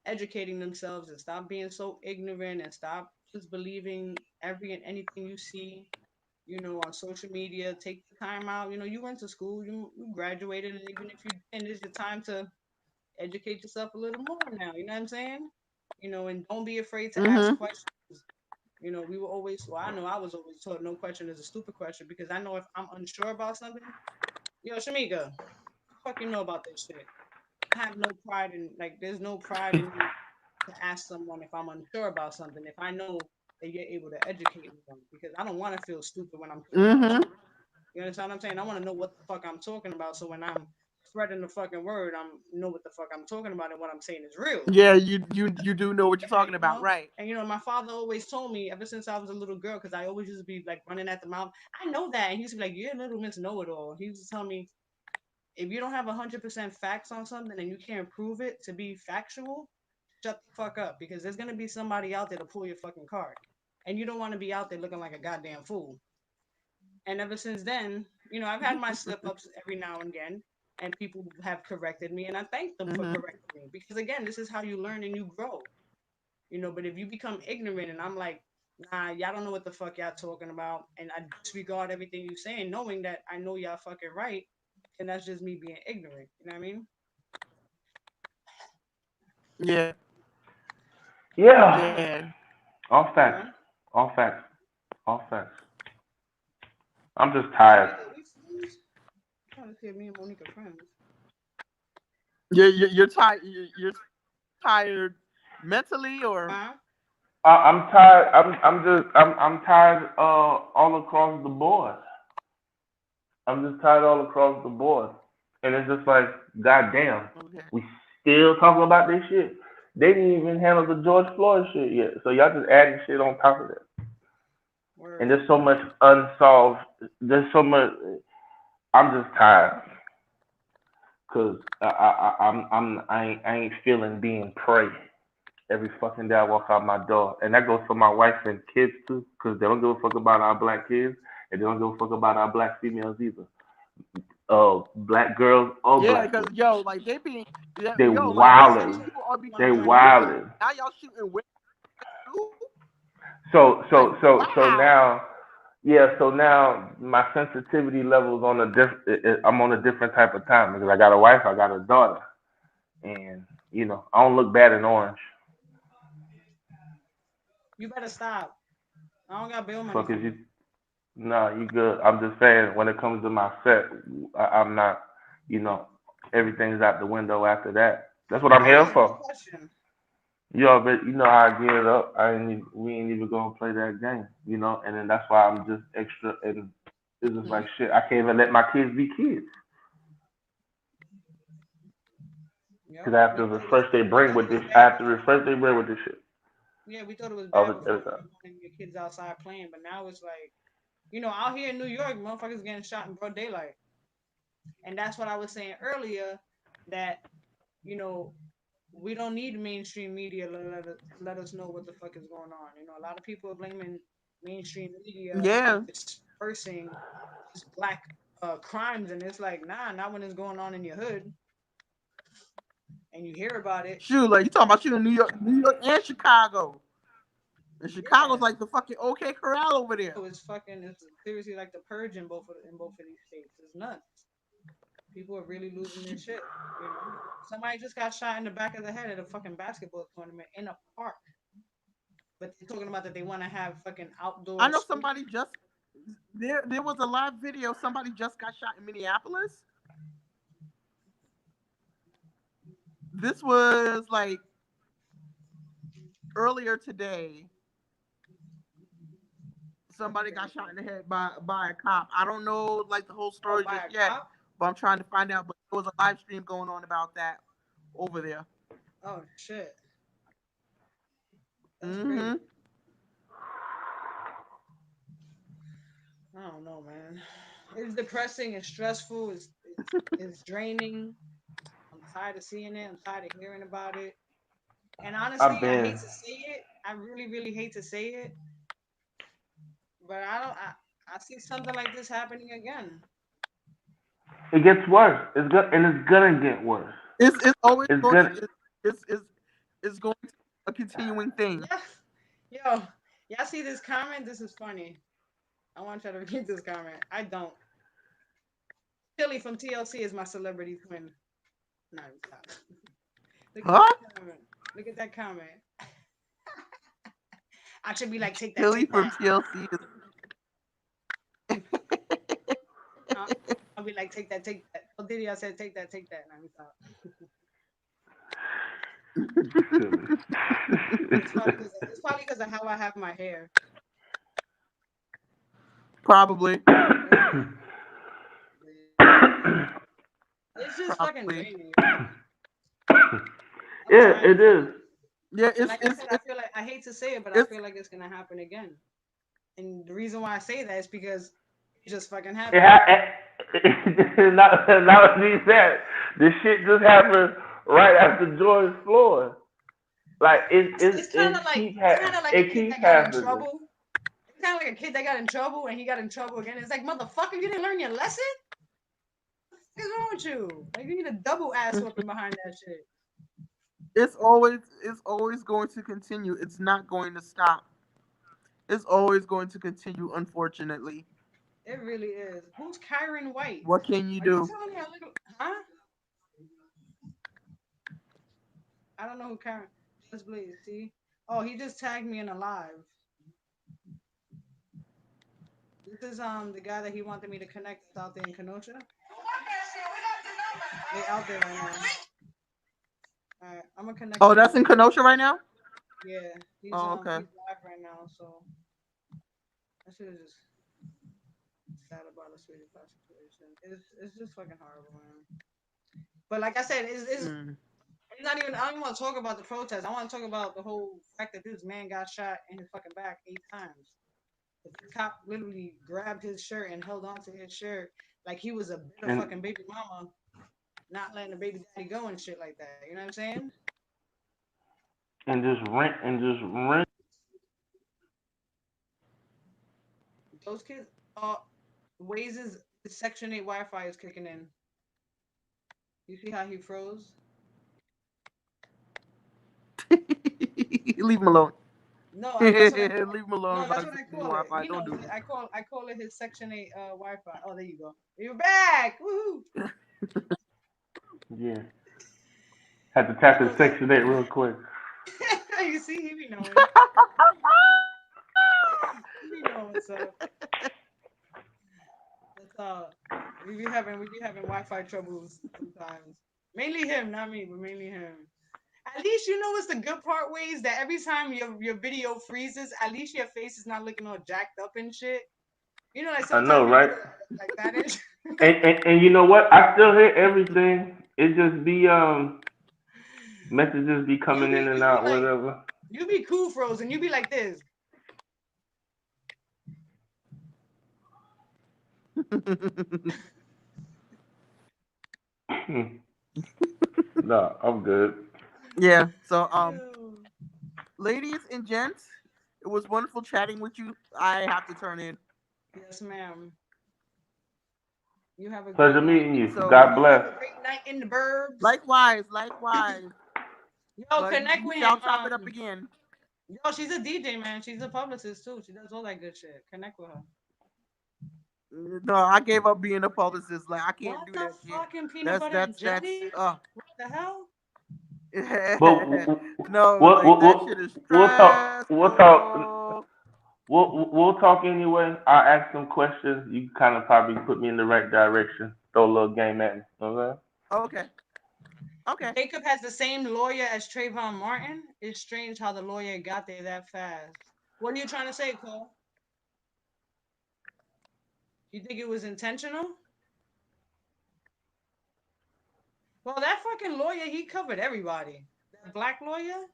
educating themselves and stop being so ignorant and stop just believing every and anything you see, on social media. Take the time out. You went to school, you graduated, and even if you didn't, it's your time to educate yourself a little more now. You know what I'm saying? And don't be afraid to ask Mm-hmm. questions. We were always, well, I know I was always taught no question is a stupid question because I know if I'm unsure about something, Shamika, fuck you know about this shit. I have no pride in, like, there's no pride in me to ask someone if I'm unsure about something, if I know that you're able to educate me on it, because I don't want to feel stupid when I'm talking about Mm-hmm. something. You understand what I'm saying? I want to know what the fuck I'm talking about, so when I'm spreading the fucking word, I'm know what the fuck I'm talking about and what I'm saying is real. Yeah, you do know what you're Yeah, talking about, right? And my father always told me ever since I was a little girl, because I always used to be like running at the mouth. I know that, and he used to be like, "You're a little Miss Know It All." He used to tell me, if you don't have 100% facts on something and you can't prove it to be factual, shut the fuck up because there's gonna be somebody out there to pull your fucking card, and you don't want to be out there looking like a goddamn fool. And ever since then, I've had my slip ups every now and again, and people have corrected me, and I thank them for Mm-hmm. correcting me because again, this is how you learn and you grow. But if you become ignorant and I'm like, nah, y'all don't know what the fuck y'all talking about, and I disregard everything you saying, knowing that I know y'all fucking right, and that's just me being ignorant. You know what I mean? Yeah. Yeah. Yeah. All facts. Huh? All facts. All facts. I'm just tired. Shamika, we friends? I'm trying to see if me and Monica friends. You're tired. You're tired mentally, or Huh? I'm tired. I'm tired. All across the board. I'm just tired all across the board. And it's just like, goddamn, okay. we still talking about this shit. They didn't even handle the George Floyd shit yet. So y'all just adding shit on top of that. And Word. there's so much unsolved. There's so much. I'm just tired because I ain't feeling being preyed every fucking day I walk out my door, and that goes for my wife and kids too, because they don't give a fuck about our black kids, and they don't give a fuck about our black females either. Black girls or Yeah, black because women, yo, like they being, yeah, they yo, like That's black such wildin'. a people are being They one-time shot, thing. and wildin'. now y'all shooting women too. So Like, so so so wow. now, yeah. So now my sensitivity levels on a different. I'm on a different type of time because I got a wife, I got a daughter, and I don't look bad in orange. You better stop. I don't got bill money Fuck for is you. you? No, you good. I'm just saying when it comes to my set, I'm not. You know, everything's out the window after that. That's what I'm Oh here yeah, no for. question. You already, you know how I get it up. We ain't even gonna play that game. You know, and then that's why I'm just extra. And it's just Hmm. like shit. I can't even let my kids be kids Yep. because after the first they We bring thought with it was this, bad after before. the first they bring with this shit. Yeah, we thought it was All bad this before other when stuff. you wanted your kids outside playing, but now it's like, out here in New York, motherfuckers getting shot in broad daylight, and that's what I was saying earlier, that you know we don't need mainstream media to let us know what the fuck is going on. A lot of people are blaming mainstream media for Yeah. dispersing just black crimes, and it's like, nah, not when it's going on in your hood and you hear about it. Shoot, like you talking about you in New York and Chicago. And Chicago's Yeah. like the fucking OK Corral over there. So it's seriously like the purge in both of these states. It's nuts. People are really losing their shit. Somebody just got shot in the back of the head at a fucking basketball tournament in a park. But they're talking about that they want to have fucking I outdoor know school. somebody just there was a live video. Somebody just got shot in Minneapolis. This was like earlier today. Somebody Okay. got shot in the head by a cop. I don't know like the whole Oh, story by just a yet, cop? but I'm trying to find out. But there was a live stream going on about that over there. Oh shit. That's crazy. Mm-hmm. I don't know, man. It's depressing. It's stressful. It's draining. I'm tired of seeing it. I'm tired of hearing about it. And I've honestly, I hate been. to say it. I really, really hate to say it, but I don't. I see something like this happening again. It gets worse. It's good, and it's gonna get worse. It's always It's going to good. it's going to be a continuing thing. Yeah. Yo, y'all see this comment? This is funny. I want y'all to read this comment. I don't. Chili from TLC is my celebrity twin. No, stop. Look at Huh? that comment. Look at that comment. I should be like, take that, Tilly take from that. TLC is Huh? I'll be like, take that, take that. Oh, Diddy, I said, take that. Now we stop. Silly. It's probably because of how I have my hair. probably It's, it's just fucking probably. draining, yo. I'm Yeah, tired it of it. is. Yeah, And like I said, I feel like I hate to say it, but I it's feel like it's gonna happen again. And the reason why I say that is because it just fucking It happened. ha- not only that, the shit just happened right after George Floyd. Like It's kind of like a it kid keeps that got in happening. trouble. It's kind of like a kid that got in trouble and he got in trouble again. It's like, motherfucker, you didn't learn your lesson. What's wrong with you? Like, you need a double ass whooping behind that shit. it's always going to continue. It's not going to stop. It's always going to continue, unfortunately. It really is. Who's Kyron White? What can you Are you do? telling me I look? Huh? I don't know who Kyron. Just Blaze. See? Oh, he just tagged me in a live. This is the guy that he wanted me to connect that's out there in Kenosha. They out there right now. All right, I'm gonna connect Oh, you. that's in Kenosha right now. Yeah, he's Oh, um okay. he's live right now, so I should have just sad about the Sweetie Pie situation. It's just fucking horrible, man. But like I said, Mm. it's not even. I don't even want to talk about the protest. I want to talk about the whole fact that this man got shot in his fucking back 8 times. The cop literally grabbed his shirt and held onto his shirt like he was a bitter And fucking baby mama, not letting the baby daddy go and shit like that. You know what I'm saying? just rent. Those kids. Waze's Section 8 Wi-Fi is kicking in. You see how he froze? Leave him alone. No, that's what I Leave call. him alone No, that's about what I call it. Wi-Fi. He Don't knows do it. I call it his Section 8 Wi-Fi. Oh, there you go. You're back. Woohoo! Yeah, had to He tap his knows that. Section 8 real quick. You see, he be knowing. He be knowing what's up. So we be having Wi-Fi troubles sometimes. Mainly him, not me, but mainly him. At least you know what's the good part, ways that every time your video freezes, at least your face is not looking all jacked up and shit. You know, like I know, sometimes people right? do like that and shit. And you know what? I still hear everything. It just be messages be you coming be in and you be out, like whatever. you be cool frozen. You be like this. No, I'm good. Yeah. So, Ew. ladies and gents, it was wonderful chatting with you. I have to turn in. Yes, ma'am. You have a Pleasure great night. meeting you. So, God You bless. have a great night in the burbs. likewise, likewise. Yo, But connect we with shall him. chop it up again. Yo, she's a DJ, man. She's a publicist too. She does all that good shit. Connect with her. No, I gave up being a publicist. Like I can't What do the that shit. fucking peanut That's butter and that's that's jelly? uh What the hell? But no, like that shit is we'll talk. We'll talk. stressful. We'll talk anyway. I'll ask some questions. You kind of probably put me in the right direction. Throw a little game at me. Okay. Okay. Okay. Jacob has the same lawyer as Trayvon Martin. It's strange how the lawyer got there that fast. What are you trying to say, Cole? You think it was intentional? Well, that fucking lawyer, he covered everybody. That black lawyer,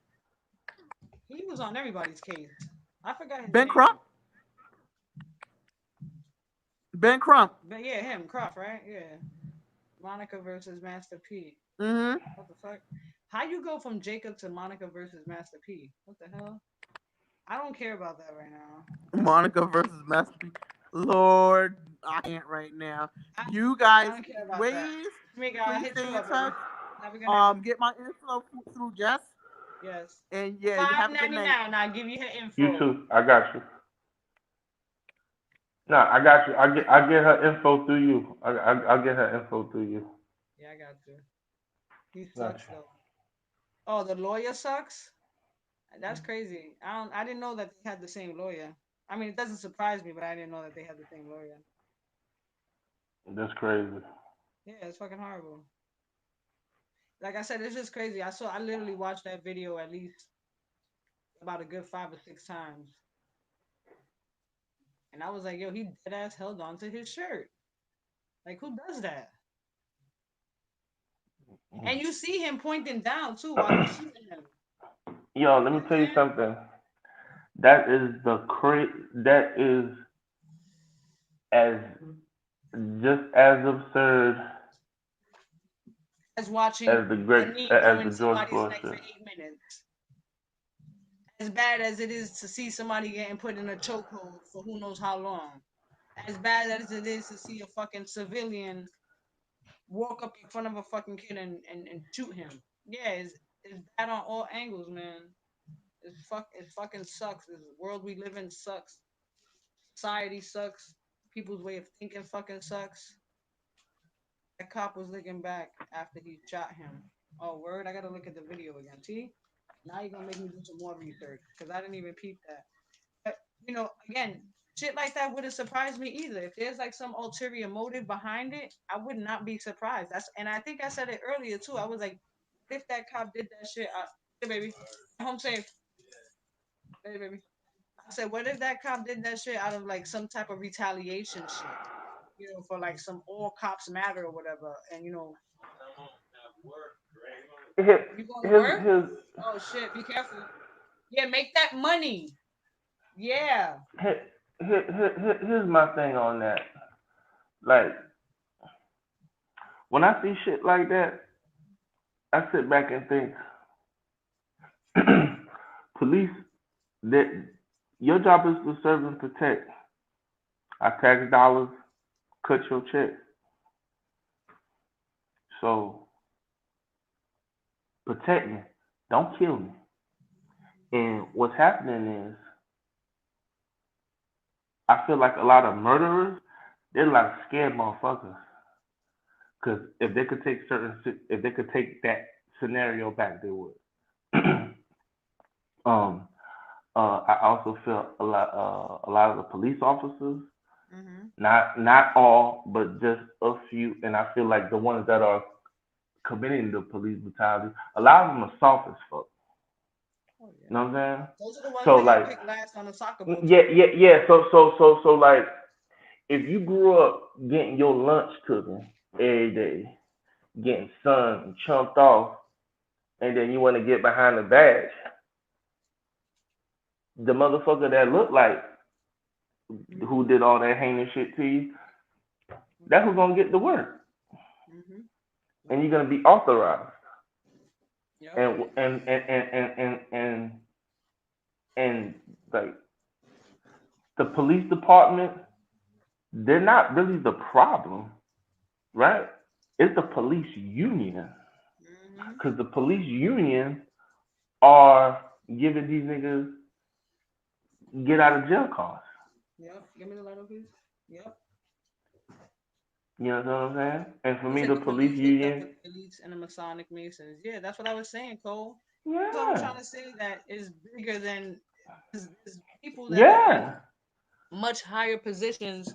he was on everybody's case. I forgot his Ben name. Crump. Ben Crump. But yeah, him, Croft, right? Yeah. Monica versus Master P. Mm-hmm. What the fuck? How you go from Jacob to Monica versus Master P? What the hell? I don't care about that right now. Monica versus Master P. Lord, I can't right now. I, You I guys, don't care about that. ways, I'll please hit you stay in up, baby. touch. Have a good night, bro. Get my info through Jess. Yes. And yeah, you have a good 5.99. night. And I'll give you her You info. too. I got you. No, I got you. I get her info through you. I'll get her info through you. Yeah, I got you. He Got sucks though. Oh, the lawyer sucks? That's crazy. I didn't know that they had the same lawyer. I mean, it doesn't surprise me, but I didn't know that they had the same lawyer. you. That's crazy. Yeah, it's fucking horrible. Like I said, it's just crazy. I literally watched that video at least about a good 5 or 6 times. And I was like, yo, he dead ass held on to his shirt. Like, who does that? And you see him pointing down too while he's shooting him. Yo, You let know me what I'm tell you saying? something. That is that is as just as absurd As watching a knee go as in the George somebody's Floyd neck for shit. 8 minutes. As bad as it is to see somebody getting put in a chokehold for who knows how long. As bad as it is to see a fucking civilian walk up in front of a fucking kid and shoot him. Yeah, it's bad on all angles, man. It fucking sucks. This world we live in sucks. Society sucks. People's way of thinking fucking sucks. That cop was looking back after he shot him. Oh, word! I gotta look at the video again. See, now you're gonna make me do some more research because I didn't even peep that. But again, shit like that wouldn't surprise me either. If there's like some ulterior motive behind it, I would not be surprised. And I think I said it earlier too. I was like, if that cop did that shit, hey baby, home safe, hey baby. I said, what if that cop did that shit out of like some type of retaliation shit? For like some all cops matter or whatever. And His you going to his work? his Oh shit, be careful. Yeah, make that money. Yeah. here's my thing on that. Like when I see shit like that, I sit back and think, police, that your job is to serve and protect. Our tax dollars cut your check. So protect me. Don't kill me. And what's happening is I feel like a lot of murderers, they're like scared motherfuckers. Because if they could take that scenario back, they would. I also feel a lot of the police officers, Mm-hmm. Not all, but just a few. And I feel like the ones that are committing the police brutality, a lot of them are soft as fuck. Oh yeah. You know what I'm saying? Those are the ones So that get like, picked last on the soccer ball yeah, team. yeah, yeah. So like, if you grew up getting your lunch cooking every day, getting sun and chumped off, and then you want to get behind the badge, the motherfucker that looked like who Mm-hmm. did all that heinous shit to you, that's who's Mm-hmm. gonna get the work, Mm-hmm. and Yep. you're gonna be authorized. Yep. And like the police department, they're not really the problem, right? It's the police union, Mm-hmm. because the police union are giving these niggas get out of jail cards. Yep. Give me the letter, please. Yep. You know what I'm saying? And for You me, said the the police police, the union, Catholic elites, and the Masonic Masons. Yeah, that's what I was saying, Cole. That's what I'm yeah, trying to say. That is bigger than is people that are in yeah, much higher positions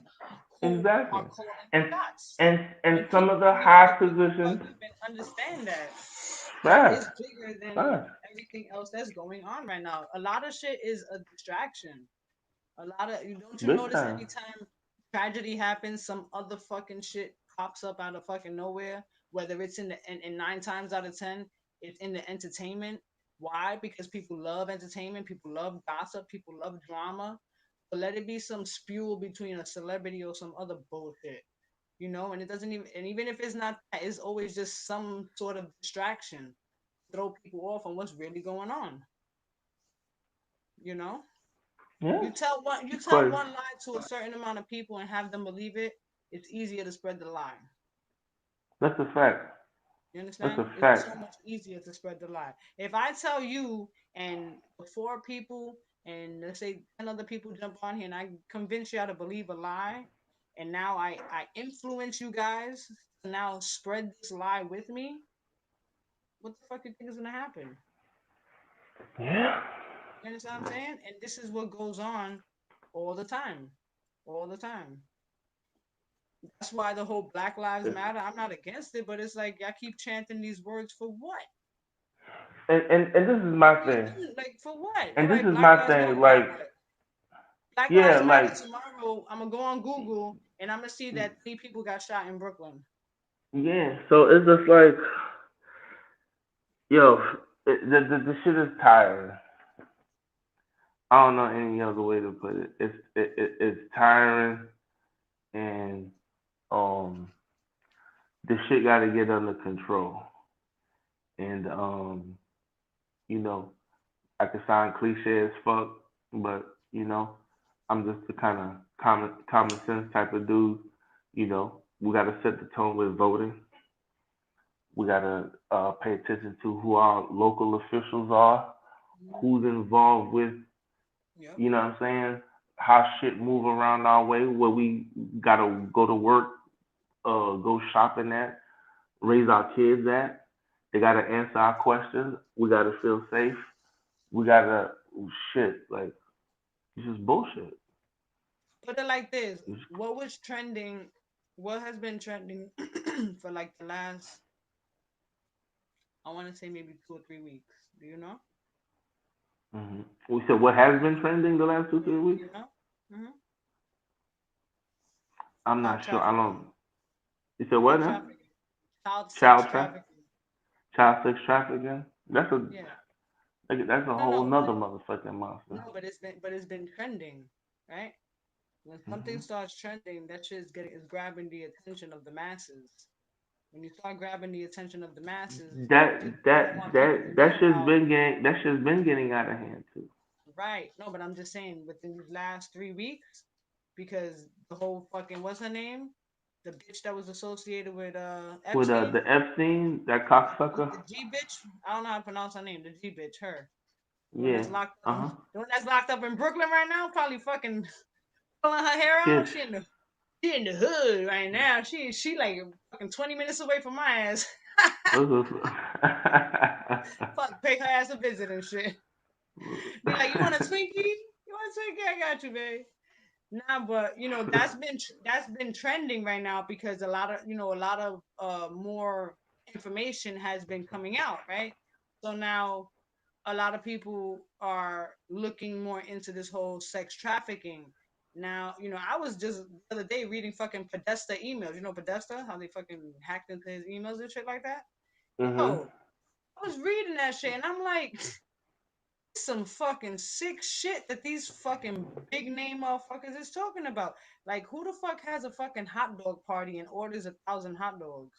who exactly. are calling the And shots. and And some people of the don't even high like people don't positions, even understand that. That is facts, bigger than facts, everything else that's going on right now. A lot of shit is a distraction. A lot of you don't you big notice time. anytime tragedy happens, some other fucking shit pops up out of fucking nowhere. Whether it's in 9 times out of 10, it's in the entertainment. Why? Because people love entertainment, people love gossip, people love drama. But let it be some spew between a celebrity or some other bullshit, and it doesn't even, and even if it's not that, it's always just some sort of distraction, throw people off on what's really going on. You know, Yeah, you tell because one lie to a certain amount of people and have them believe it. It's easier to spread the lie. that's a fact. You That's understand? a It's fact. so much easier to spread the lie. If I tell you and four people and let's say 10 other people jump on here and I convince you how to believe a lie, and now I influence you guys to now spread this lie with me, what the fuck you think is gonna happen? Yeah, You understand what I'm saying? And this is what goes on all the time. All the time. That's why the whole Black Lives Matter, I'm not against it, but it's like y'all keep chanting these words for what? and this is my What are you thing. doing? Like for what? All And this right, is Black my Lives Matter thing. for Like, what? Black yeah, Lives Matter like, tomorrow. I'm gonna go on Google and I'm gonna see that 3 people got shot in Brooklyn. yeah. So it's just like, yo, the shit is tiring. I don't know any other way to put it. It's tiring, and um, the shit got to get under control. And you know, I could sound cliche as fuck, but I'm just the kind of common sense type of dude. We got to set the tone with voting. We got to pay attention to who our local officials are, Mhm. who's involved with, Yep. you know what I'm saying, how shit move around our way, where we got to go to work, go shopping at, raise our kids at. They got to answer our questions. We got to feel safe. We got to, shit, like, it's just bullshit. Put it like this: It's, what was trending? What has been trending for like the last, I want to say maybe 2 or 3 weeks? Do you know? we said what has been trending the last two, Yeah. 3 weeks? You know? Hmm. I'm not Child sure. I don't. trafficking. You said what Child now? trafficking. Child sex Child tra- trafficking. child sex trafficking. Yeah. That's a No, whole no, nother but motherfucking monster. no, but it's been trending, right? When something hmm starts trending, that shit is grabbing the attention of the masses. When you start grabbing the attention of the masses, you don't want people to know about. That shit's been getting out of hand too. Right. No, but I'm just saying within these last 3 weeks, because the whole fucking, what's her name? The bitch that was associated with With Epstein. the Epstein, that With cocksucker. the G bitch. I don't know how to pronounce her name. The G bitch, her. The one Yeah. that's locked up Uh in huh. the one that's locked up in Brooklyn right now, probably fucking pulling her hair out. Bitch. She in the hood right now. She like fucking 20 minutes away from my ass. Fuck, pay her ass a visit and shit. Be like, you want a Twinkie? You want a Twinkie? I got you, babe. Nah, but that's been trending right now because a lot of more information has been coming out, right? So now a lot of people are looking more into this whole sex trafficking. Now, I was just the other day reading fucking Podesta emails. You know Podesta, how they fucking hacked into his emails and shit like that. Mhm. Yo, I was reading that shit and I'm like, some fucking sick shit that these fucking big name motherfuckers is talking about. Like, who the fuck has a fucking hot dog party and orders 1,000 hot dogs?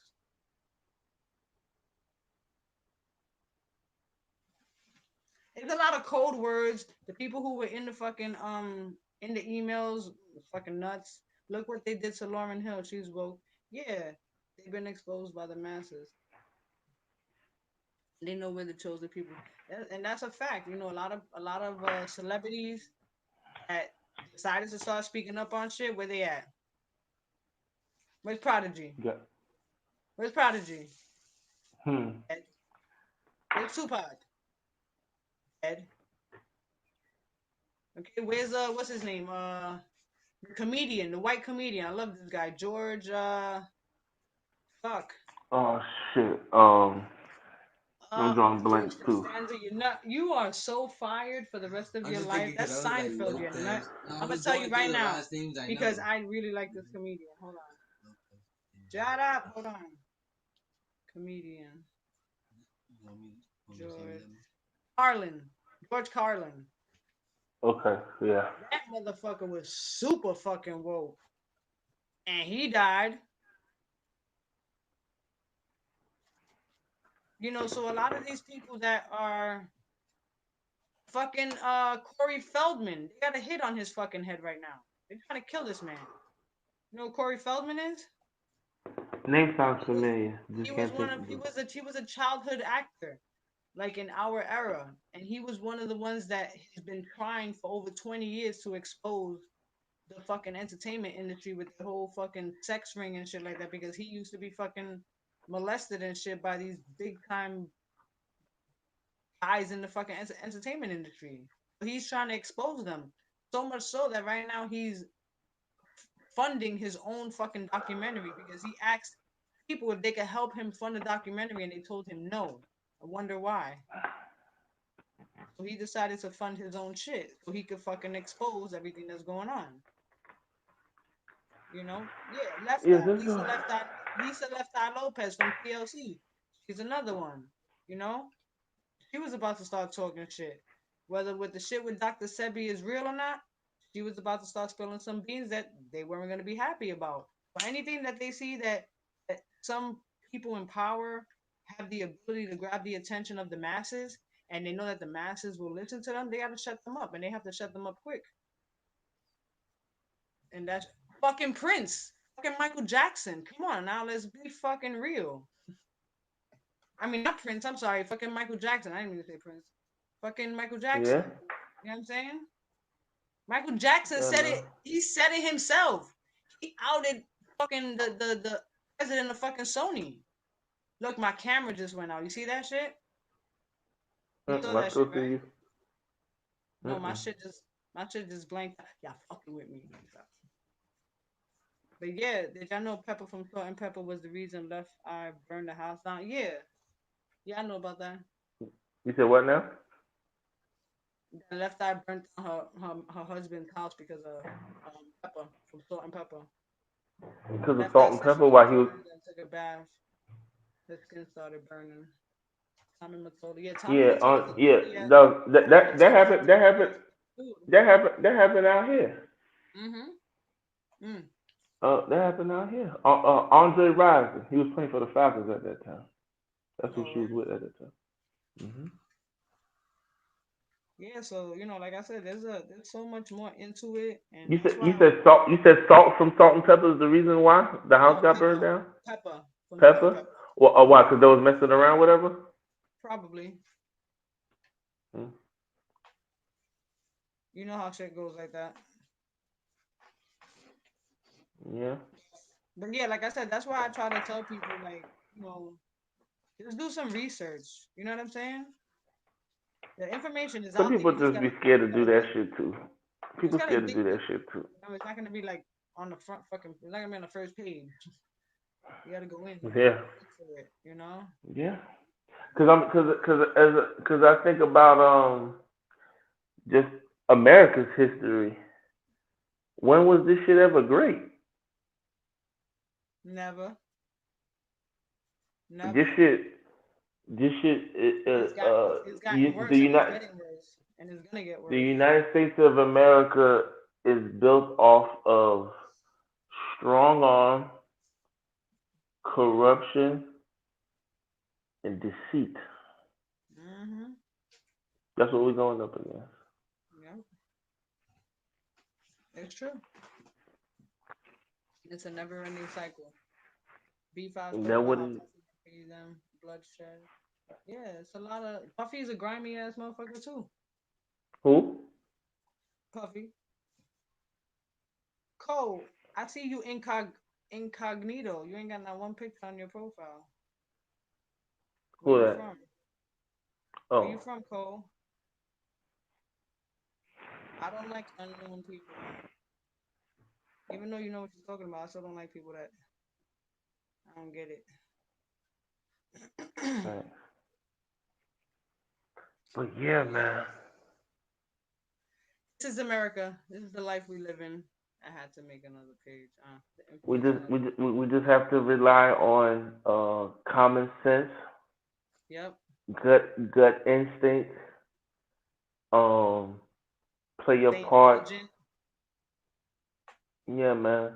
It's a lot of code words. The people who were in the fucking in the emails, fucking nuts. Look what they did to Lauren Hill. She's woke. Yeah, they've been exposed by the masses. They know we're the chosen people, and that's a fact. A lot of celebrities that decided to start speaking up on shit. Where they at? Where's Prodigy? Yeah. Where's Prodigy? Hmm. Ed. Where's Tupac? Ed. Okay, where's what's his name? The comedian, the white comedian. I love this guy, George. Fuck. Oh shit. I'm drawing George blanks too. Costanza. You're not. You are so fired for the rest of I'm your just life. thinking because That's I was like Seinfeld. You're nut. Lopez. No, I I'm gonna was tell you going through right the now last names I because know. I really like this comedian. Hold on. Lopez. Shut up. Hold on. Comedian Want me to say George them? Carlin. George Carlin. Okay. Yeah. That motherfucker was super fucking woke, and he died. So a lot of these people that are fucking Corey Feldman, they got a hit on his fucking head right now. They're trying to kill this man. You know who Corey Feldman is? Name sounds He was familiar. he Just was can't one think of of it. he was a childhood actor, like in our era. And he was one of the ones that has been trying for over 20 years to expose the fucking entertainment industry with the whole fucking sex ring and shit like that because he used to be fucking molested and shit by these big time guys in the fucking entertainment industry. He's trying to expose them so much so that right now he's funding his own fucking documentary because he asked people if they could help him fund a documentary and they told him no. I wonder why. So he decided to fund his own shit so he could fucking expose everything that's going on. Yeah, Left Yeah, Eye, this is. Lisa Left Eye Lopez from TLC. She's another one. You know, she was about to start talking shit. Whether with the shit with Dr. Sebi is real or not, she was about to start spilling some beans that they weren't going to be happy about. But anything that they see that some people in power have the ability to grab the attention of the masses and they know that the masses will listen to them, they got to shut them up and they have to shut them up quick. And that's fucking Prince, fucking Michael Jackson. Come on now, let's be fucking real. I mean, not Prince. I'm sorry, fucking Michael Jackson. I didn't mean to say Prince. Fucking Michael Yeah. Jackson. You know what I'm saying? Michael Jackson I said know. it. He said it himself. He outed fucking the president of fucking Sony. Look, my camera just went out. You see that shit? You saw I that shit, still see right? you. No, Mm-mm. my shit just blanked. Yeah, fucking with me. But yeah, did y'all know Pepper from Salt and Pepper was the reason Left Eye burned the house down? Yeah, yeah, I know about that. You said what now? The Left Eye burnt down her husband's house because of Pepper from Salt and Pepper. Because of Left Eye salt and said she pepper went while to he was. bed and took a bath. Her skin started burning. Tommy Mottola. Yeah, Tommy Yeah. Mottola is Yeah. funny as The, that Tommy that that Mottola is happened. That funny happened. as dude. That happened. That happened out here. Mm-hmm. Mm. That happened out here. Andre Rison. He was playing for the Falcons at that time. That's who Oh, she was word. with at that time. Yeah, so like I said, there's so much more into it, and You that's said you why said salt. You said salt from Salt and Pepper is the reason why the house no got burned Pepper, down. Pepper from Salt and Pepper. Pepper. Well, why? Mm-hmm. Because they was messing around, whatever. Probably. Mm. You know how shit goes like that. Yeah. But yeah, like I said, that's why I try to tell people like, just do some research. You know what I'm saying? The information is Some out there. people You just just gotta be scared to you do gotta that get shit too. It's People got scared to do that addictive. shit too. It's not gonna be like on the front fucking. It's not gonna be on the first page. You gotta go in Yeah, look for it. You know. yeah. Cause I think about just America's history. When was this shit ever great? Never, This never. shit, this shit, It's gotten worse and it's getting worse and it's gonna get The worse. United States of America is built off of strong arm, corruption, and deceit. Mm-hmm. That's what we're going up against. Yeah, it's true. It's a never-ending cycle. B5's And talking that about how wouldn't Puffy pays them bloodshed. Yeah, it's a lot of Puffy's a grimy ass motherfucker too. who? Puffy. Cole, I see you incognito. You ain't got not one picture on your profile. Where Who you that? from? Where Oh, you from, Cole? I don't like unknown people. Even though you know what you're talking about, I still don't like people that I don't get it. right. But yeah, But yeah, man, this is America. This is the life we live in. I had to make another page. The we infamous just another. we just, we just have to rely on common sense, Yep. gut instinct, um, play your Stay part. intelligent. Yeah, man.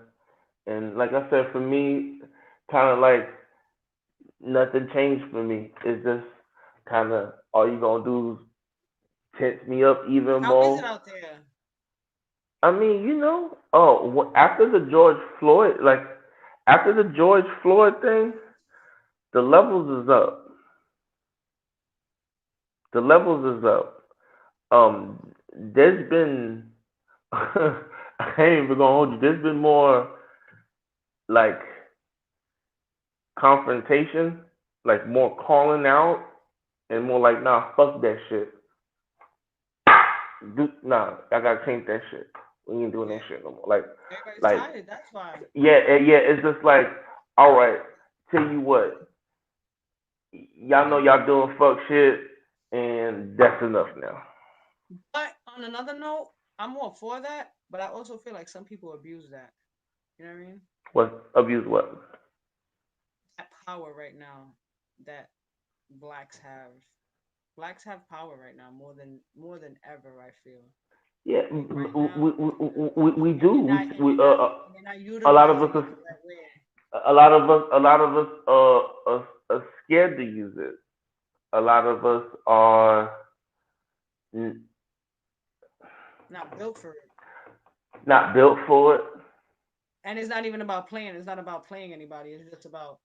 And like I said, for me, kind of like nothing changed for me. It's just kind of all you gonna do is tense me up even How is it more. out there? I mean, after the George Floyd, like after the George Floyd thing, the levels is up. The levels is up. There's been, I ain't even gonna hold you. There's been more like confrontation, like more calling out, and more like, nah, fuck that shit. Nah, I gotta change that shit. We ain't doing that Yeah. shit no more. Like, Everybody's like, tired. That's why. yeah. It's just like, all right, tell you what, y'all know y'all doing fuck shit, and that's enough now. But on another note, I'm all for that. But I also feel like some people abuse that. You know what I mean? What abuse? What? That power right now that blacks have. Blacks have power right now more than ever. I feel Yeah, like right now, we and do. and they're not A lot of utilizing us, it the right way. are scared to use it. A lot of us are Not built for it. not built for it. And it's not even about playing. It's not about playing anybody. It's just about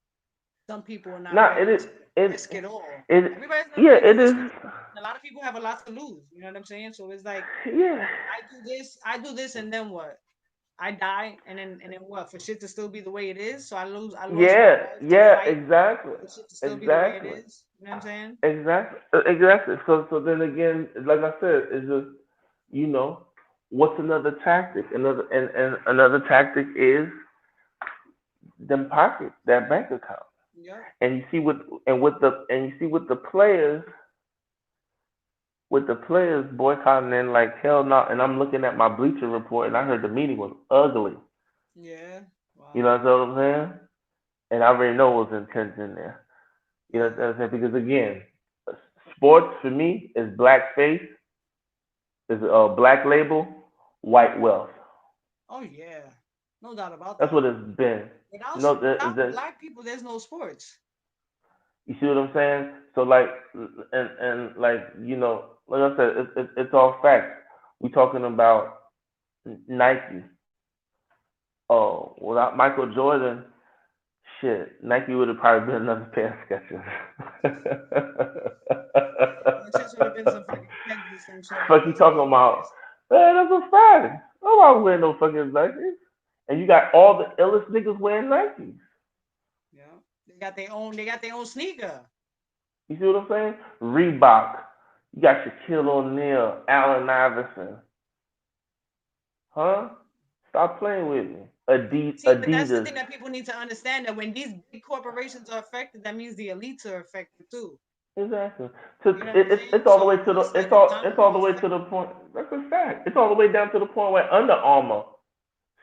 some people are not Not it ready is to it risk it all. it Everybody's not yeah ready to it risk is it. A lot of people have a lot to lose. You know what I'm saying? So it's like yeah I do this, and then what? I die, and then what? For shit to still be the way it is. So I lost my yeah life to yeah fight exactly for shit to still be the way it exactly is. You know what I'm saying? exactly. So then again, like I said, it's just you know what's another tactic? And another tactic is them pockets, that bank account. Yep. And you see with the players boycotting and like hell no. And I'm looking at my Bleacher Report, and I heard the meeting was ugly. Yeah. You Wow. know what I'm saying? And I already know what was intense in there. You know what Yeah. I'm saying? Because again, sports for me is black face, is black label, white wealth. Oh yeah. No doubt about That's that. what it's been. No, Without black people, there's no sports. you see what I'm saying? So like, and like like I said, it's, all facts. We talking about Nike. Oh, without Michael Jordan, shit, Nike would have probably been another pair of Skechers. It just would have been some fucking kegs or some shit like Fuck you this. talking about? Man, that's a fact. Nobody wearing no fucking Nikes. And you got all the illest niggas wearing Nikes. Yeah. They got their own sneaker. You see what I'm saying? Reebok. You got Shaquille O'Neal, Allen Iverson. Huh? Stop playing with me. See, but that's the Adidas. thing that people need to understand that when these big corporations are affected, that means the elites are affected too. Exactly. You know what I'm saying? It's all the way So to the it's like a it's all domino the way to effect. the point. That's a fact. It's all the way down to the point where Under Armour,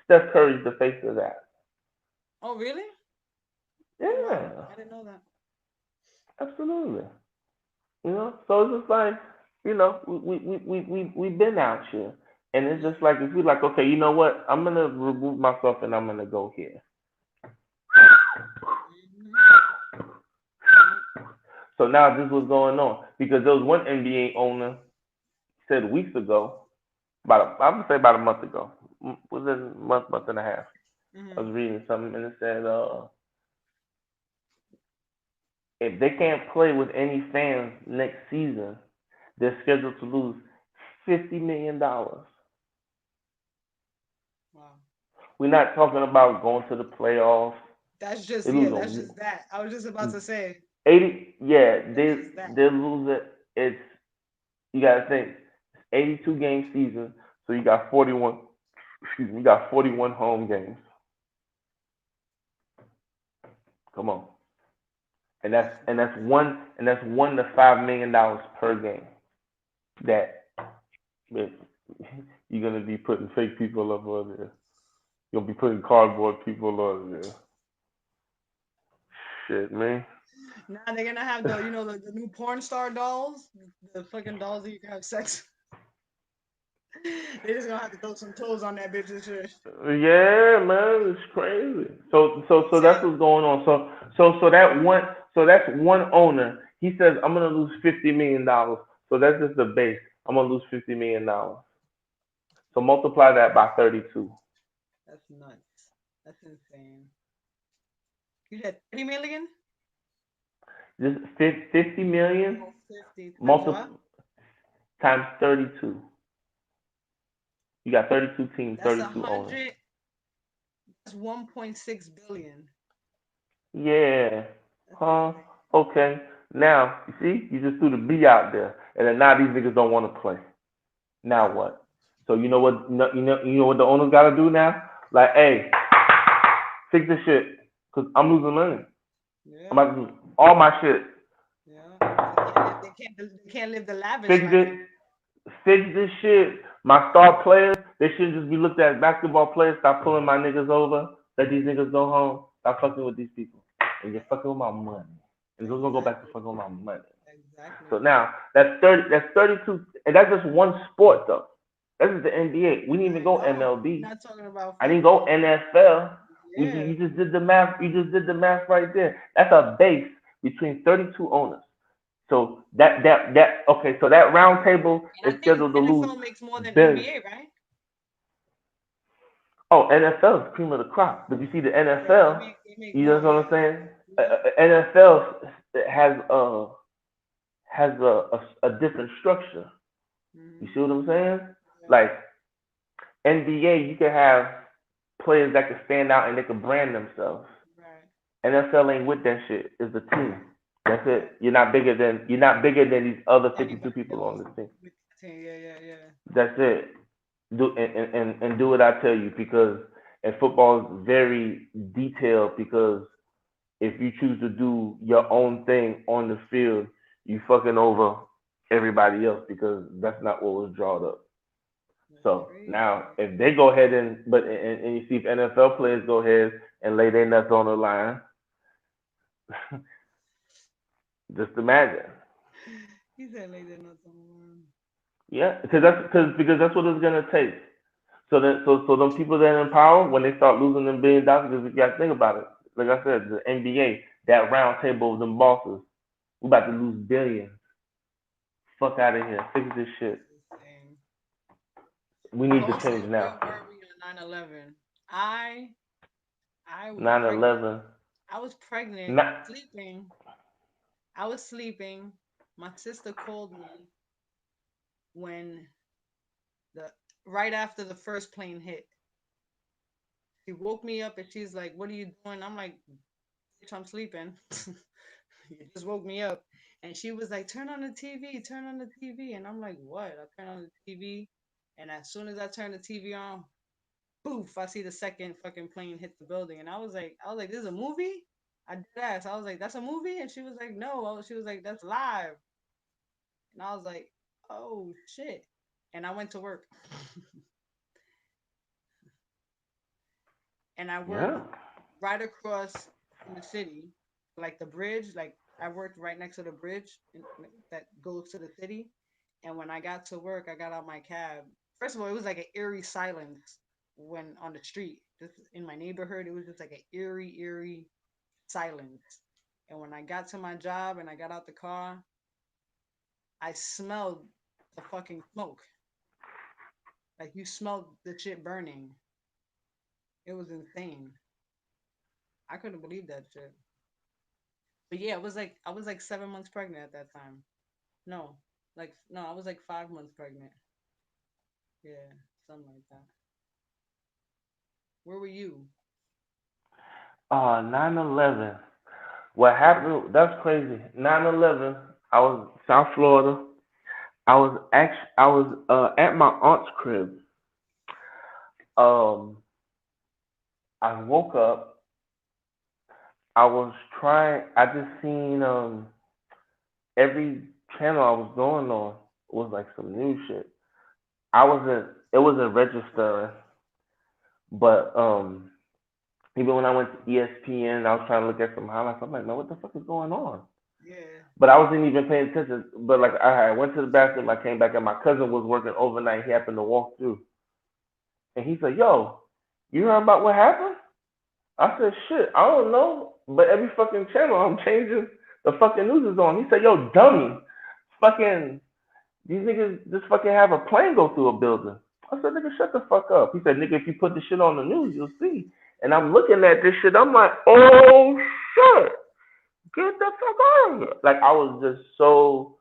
Steph Curry's the face of that. Oh, really? Oh, wow. Yeah, I didn't know that. absolutely. So it's just like, we've been out here. And it's just like, if we like, okay, you know what? I'm going to remove myself and I'm going to go here. Hmm. Yeah. So now this was going on because there was one NBA owner said weeks ago, I would say about a month ago, was it a month and a half? I Hmm. was reading something and it said, if they can't play with any fans next season, they're scheduled to lose $50 million. Wow. We're not talking about going to the playoffs. That's just They yeah. lose That's just that. I was just about on to say 80. Yeah, that's just that. they lose it. It's you gotta think. It's 82 game season, so you got 41. Excuse me, you got 41 home games. Come on, and that's That's and that's nuts. $1 to $5 million per game. That that you're gonna be putting fake people up on there. You're gonna be putting cardboard people on there. Shit, man. Now they're gonna have the new porn star dolls, the fucking dolls that you can have sex. They just gonna have to throw some toes on that bitch and shit. Yeah, man, it's crazy. So that's Say what's going on. So that's one owner. He says I'm gonna lose $50 million. So that's just the base. I'm gonna lose $50 million. So multiply that by 32. that's nuts. That's insane. You said 30 million? Just 50 million Oh, 50 times multi what? times 32. You got 32 teams, That's a 32 owners. hundred. That's 1.6 billion. Yeah. That's Huh? insane. Okay. Now, you see, you just threw the B out there, and then now these niggas don't want to play. Now what? So you know what? You know what the owners got to do now? Like, hey, fix this shit, cause I'm losing money. I'm Yeah, about to lose all my shit. yeah. Because they can't live. They can't live the lavish Fix life. it. Fix this shit. My star players, they shouldn't just be looked at as basketball players. Stop pulling my niggas over. Let these niggas go home. Stop fucking with these people. And you're fucking with my money. And we're gonna go back to Exactly. fucking with my money. So Exactly. now that's 30. That's 32, and that's just one sport though. That's just the NBA. We didn't even I go know. MLB. We're not talking about I didn't go football. NFL. Yeah. You just did the math. You just did the math right there. That's a base between 32 owners. So that okay. So that round table And is I think scheduled to lose NFL makes more than billions. NBA, right? Oh, NFL is cream of the crop. But you see, the Yeah, they NFL, make they make you know more. what Yeah. I'm saying? Yeah. NFL has a different structure. You Hmm. see what I'm saying? Yeah. Like NBA, you can have players that can stand out and they can brand themselves. Right. NFL ain't with that shit. It's a team. That's Right. it. You're not bigger than these other 52 Anybody people on else the team. with the team? Yeah, yeah, yeah. That's it. Do and do what I tell you, because and football is very detailed, because if you choose to do your own thing on the field, you fucking over everybody else, because that's not what was drawn up. That's So now, crazy. if they go ahead and you see if NFL players go ahead and lay their nuts on the line, just imagine. He said lay their nuts on the line. Yeah, because that's what it's gonna take. So them people that are in power, when they start losing them $1 billion, because you gotta think about it. Like I said, the NBA, that round table of them bosses, we about to lose billions. Fuck out of here. Fix this shit. That's insane. We need to Also, change where now. were we on 9/11? I I was 9/11. pregnant. I was pregnant, Not. sleeping. I was sleeping. My sister called me when the right after the first plane hit. She woke me up and she's like, "What are you doing?" I'm like, "Bitch, I'm sleeping." You just woke me up. And she was like, "Turn on the TV, turn on the TV." And I'm like, "What?" I turn on the TV. And as soon as I turn the TV on, Poof, I see the second fucking plane hit the building, and I was like, this is a movie. I did ask. I was like, that's a movie, and she was like, no. She was like, that's live, and I was like, oh shit, and I went to work, and I worked Yeah. right across from the city, like the bridge. Like I worked right next to the bridge that goes to the city. And when I got to work, I got out my cab. First of all, it was like an eerie silence when on the street. Just in my neighborhood, it was just like an eerie silence. And when I got to my job and I got out the car, I smelled the fucking smoke. Like you smelled the shit burning. It was insane. I couldn't believe that shit. But yeah, it was like I was like 7 months pregnant at that time. No, no, I was like 5 months pregnant. Yeah, something like that. Where were you? 9/11. What happened? That's crazy. 9/11. I was South Florida. I was at my aunt's crib. Um, I woke up. I was trying. I just seen every channel I was going on was like some new shit. I wasn't. It wasn't registering, but even when I went to ESPN, I was trying to look at some highlights. I'm like, man, what the fuck is going on? Yeah. But I wasn't even paying attention. But like I went to the bathroom, I came back, and my cousin was working overnight. He happened to walk through, and he said, "Yo, you heard about what happened?" I said, "Shit, I don't know." But every fucking channel I'm changing, the fucking news is on. He said, "Yo, dummy, fucking these niggas just fucking have a plane go through a building." I said, "Nigga, shut the fuck up." He said, "Nigga, if you put this shit on the news, you'll see." And I'm looking at this shit. I'm like, "Oh shit, get the fuck out of here!" Like I was just so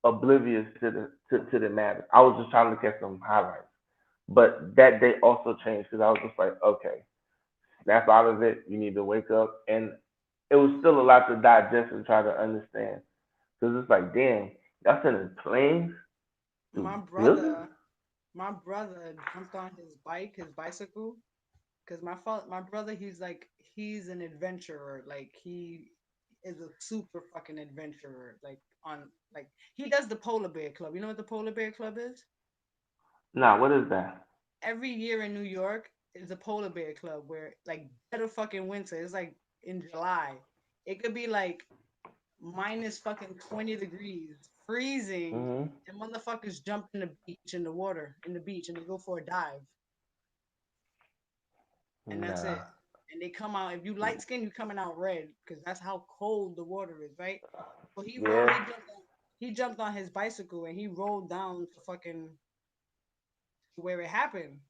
oblivious to the matter. I was just trying to look at some highlights. But that day also changed because I was just like, okay, snap out of it. You need to wake up, and it was still a lot to digest and try to understand. Because it's like, damn, y'all sending planes through My buildings? brother, my brother jumped on his bike, his bicycle, because my brother, he's an adventurer. Like he is a super fucking adventurer. Like he does the polar bear club. You know what the polar bear club is? Nah, what is that? Every year in New York is a polar bear club where like dead of fucking winter. It's like in July. It could be like minus fucking 20 degrees, freezing, Mm-hmm. and motherfuckers jump in the beach in the water, in the beach, and they go for a dive, and that's Nah. it. And they come out. If you light skin, you coming out red because that's how cold the water is, right? So Yeah. he jumped on his bicycle and he rolled down to fucking where it happened,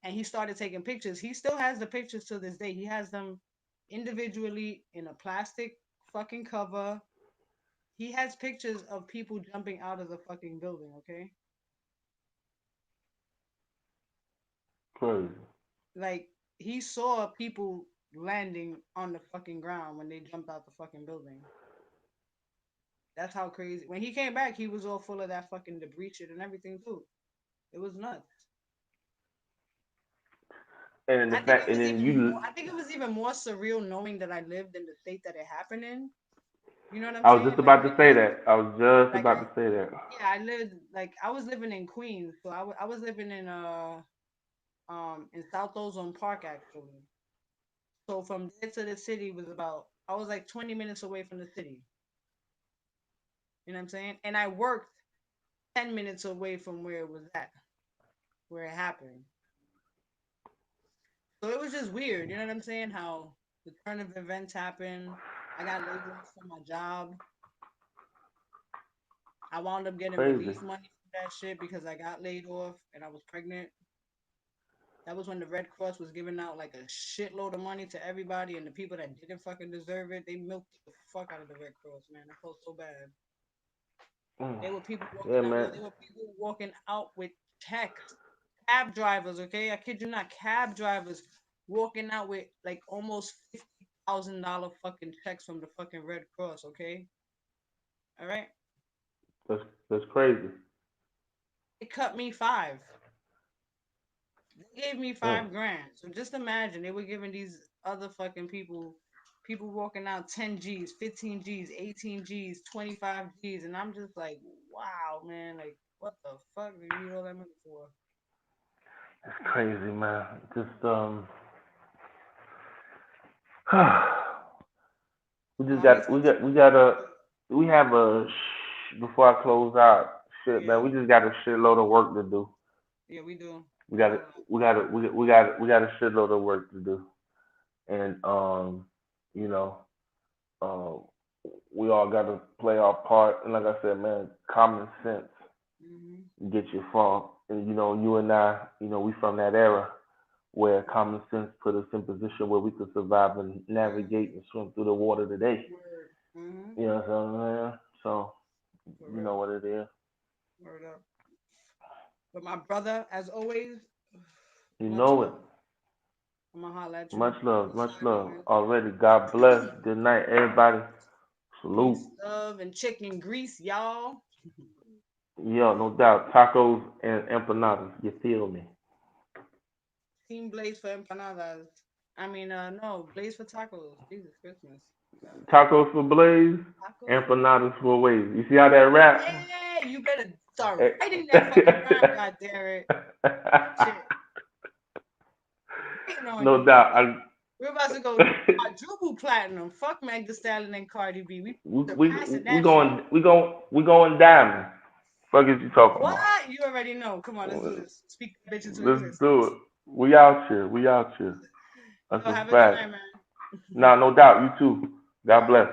and he started taking pictures. He still has the pictures to this day. He has them individually in a plastic fucking cover. He has pictures of people jumping out of the fucking building, okay? Crazy. Like he saw people landing on the fucking ground when they jumped out the fucking building. That's how crazy. When he came back, he was all full of that fucking debris shit and everything too. It was nuts. And then the I think fact, it and was then even more. you, I think it was even more surreal knowing that I lived in the state that it happened in. You know what I'm I was just saying? Like about to say because that. I was just like about to say that. yeah, I lived like I was living in Queens, so I was living in South Ozone Park actually. So from there to the city was about I was like 20 minutes away from the city. You know what I'm saying? And I worked 10 minutes away from where it was at, where it happened. So it was just weird. You know what I'm saying? How the turn of events happened. I got laid off from my job. I wound up getting Crazy. relief money from that shit because I got laid off and I was pregnant. That was when the Red Cross was giving out like a shitload of money to everybody, and the people that didn't fucking deserve it, they milked the fuck out of the Red Cross, man. I felt so bad. Mm. There were people Yeah, walking out. Yo, man. there were people walking out with checks. Cab drivers, okay? I kid you not. Cab drivers walking out with like almost $50,000 fucking checks from the fucking Red Cross, okay? All right. That's crazy. They cut me five. They gave me Mm. 5 grand. So just imagine they were giving these other fucking people walking out 10 G's, 15 G's, 18 G's, 25 G's, and I'm just like, wow, man, like what the fuck do you need all that money for? It's crazy, man. Just we just Mommy got said she we have a before I close out. Shit, man. yeah, We just got a shitload of work to do. yeah, we do. We We got do it. a lot. We got a shitload of work to do, and you know, um, we all got to play our part. And like I said, man, common sense Hmm. get you from. And you and I, we from that era where common sense put us in position where we could survive and Hmm. navigate and swim through the water today. Word. Hmm. You know what I'm saying? So For you know real. what it is. Word up. But my brother, as always, You much know it. love. I'm gonna holler at you Much on love, the much side, love. man. Already. God bless. Good night, everybody. Salute. Peace, love, and chicken grease, y'all. Yeah, no doubt. Tacos and empanadas. You feel me? Team Blaze for empanadas. I mean, no, Blaze for tacos. Jesus Christmas. God. Tacos for Blaze, Tacos for Blaze. empanadas for Waze. You see how that rap? Yeah, you better start Eh. writing that fucking rhyme, God damn it. Shit, waiting on No you. doubt. I, We're about to go quadruple platinum. Fuck Meg Thee Stallion and Cardi B. We we we surpassing we that shit. going diamond. Fuck is you talking What? about? You already know. Come on, let's do this. Speak that bitch into Let's do it. existence. We out here. We out here. Yo, That's a have a good fact. night, man. Nah, no doubt. You too. God All right. bless.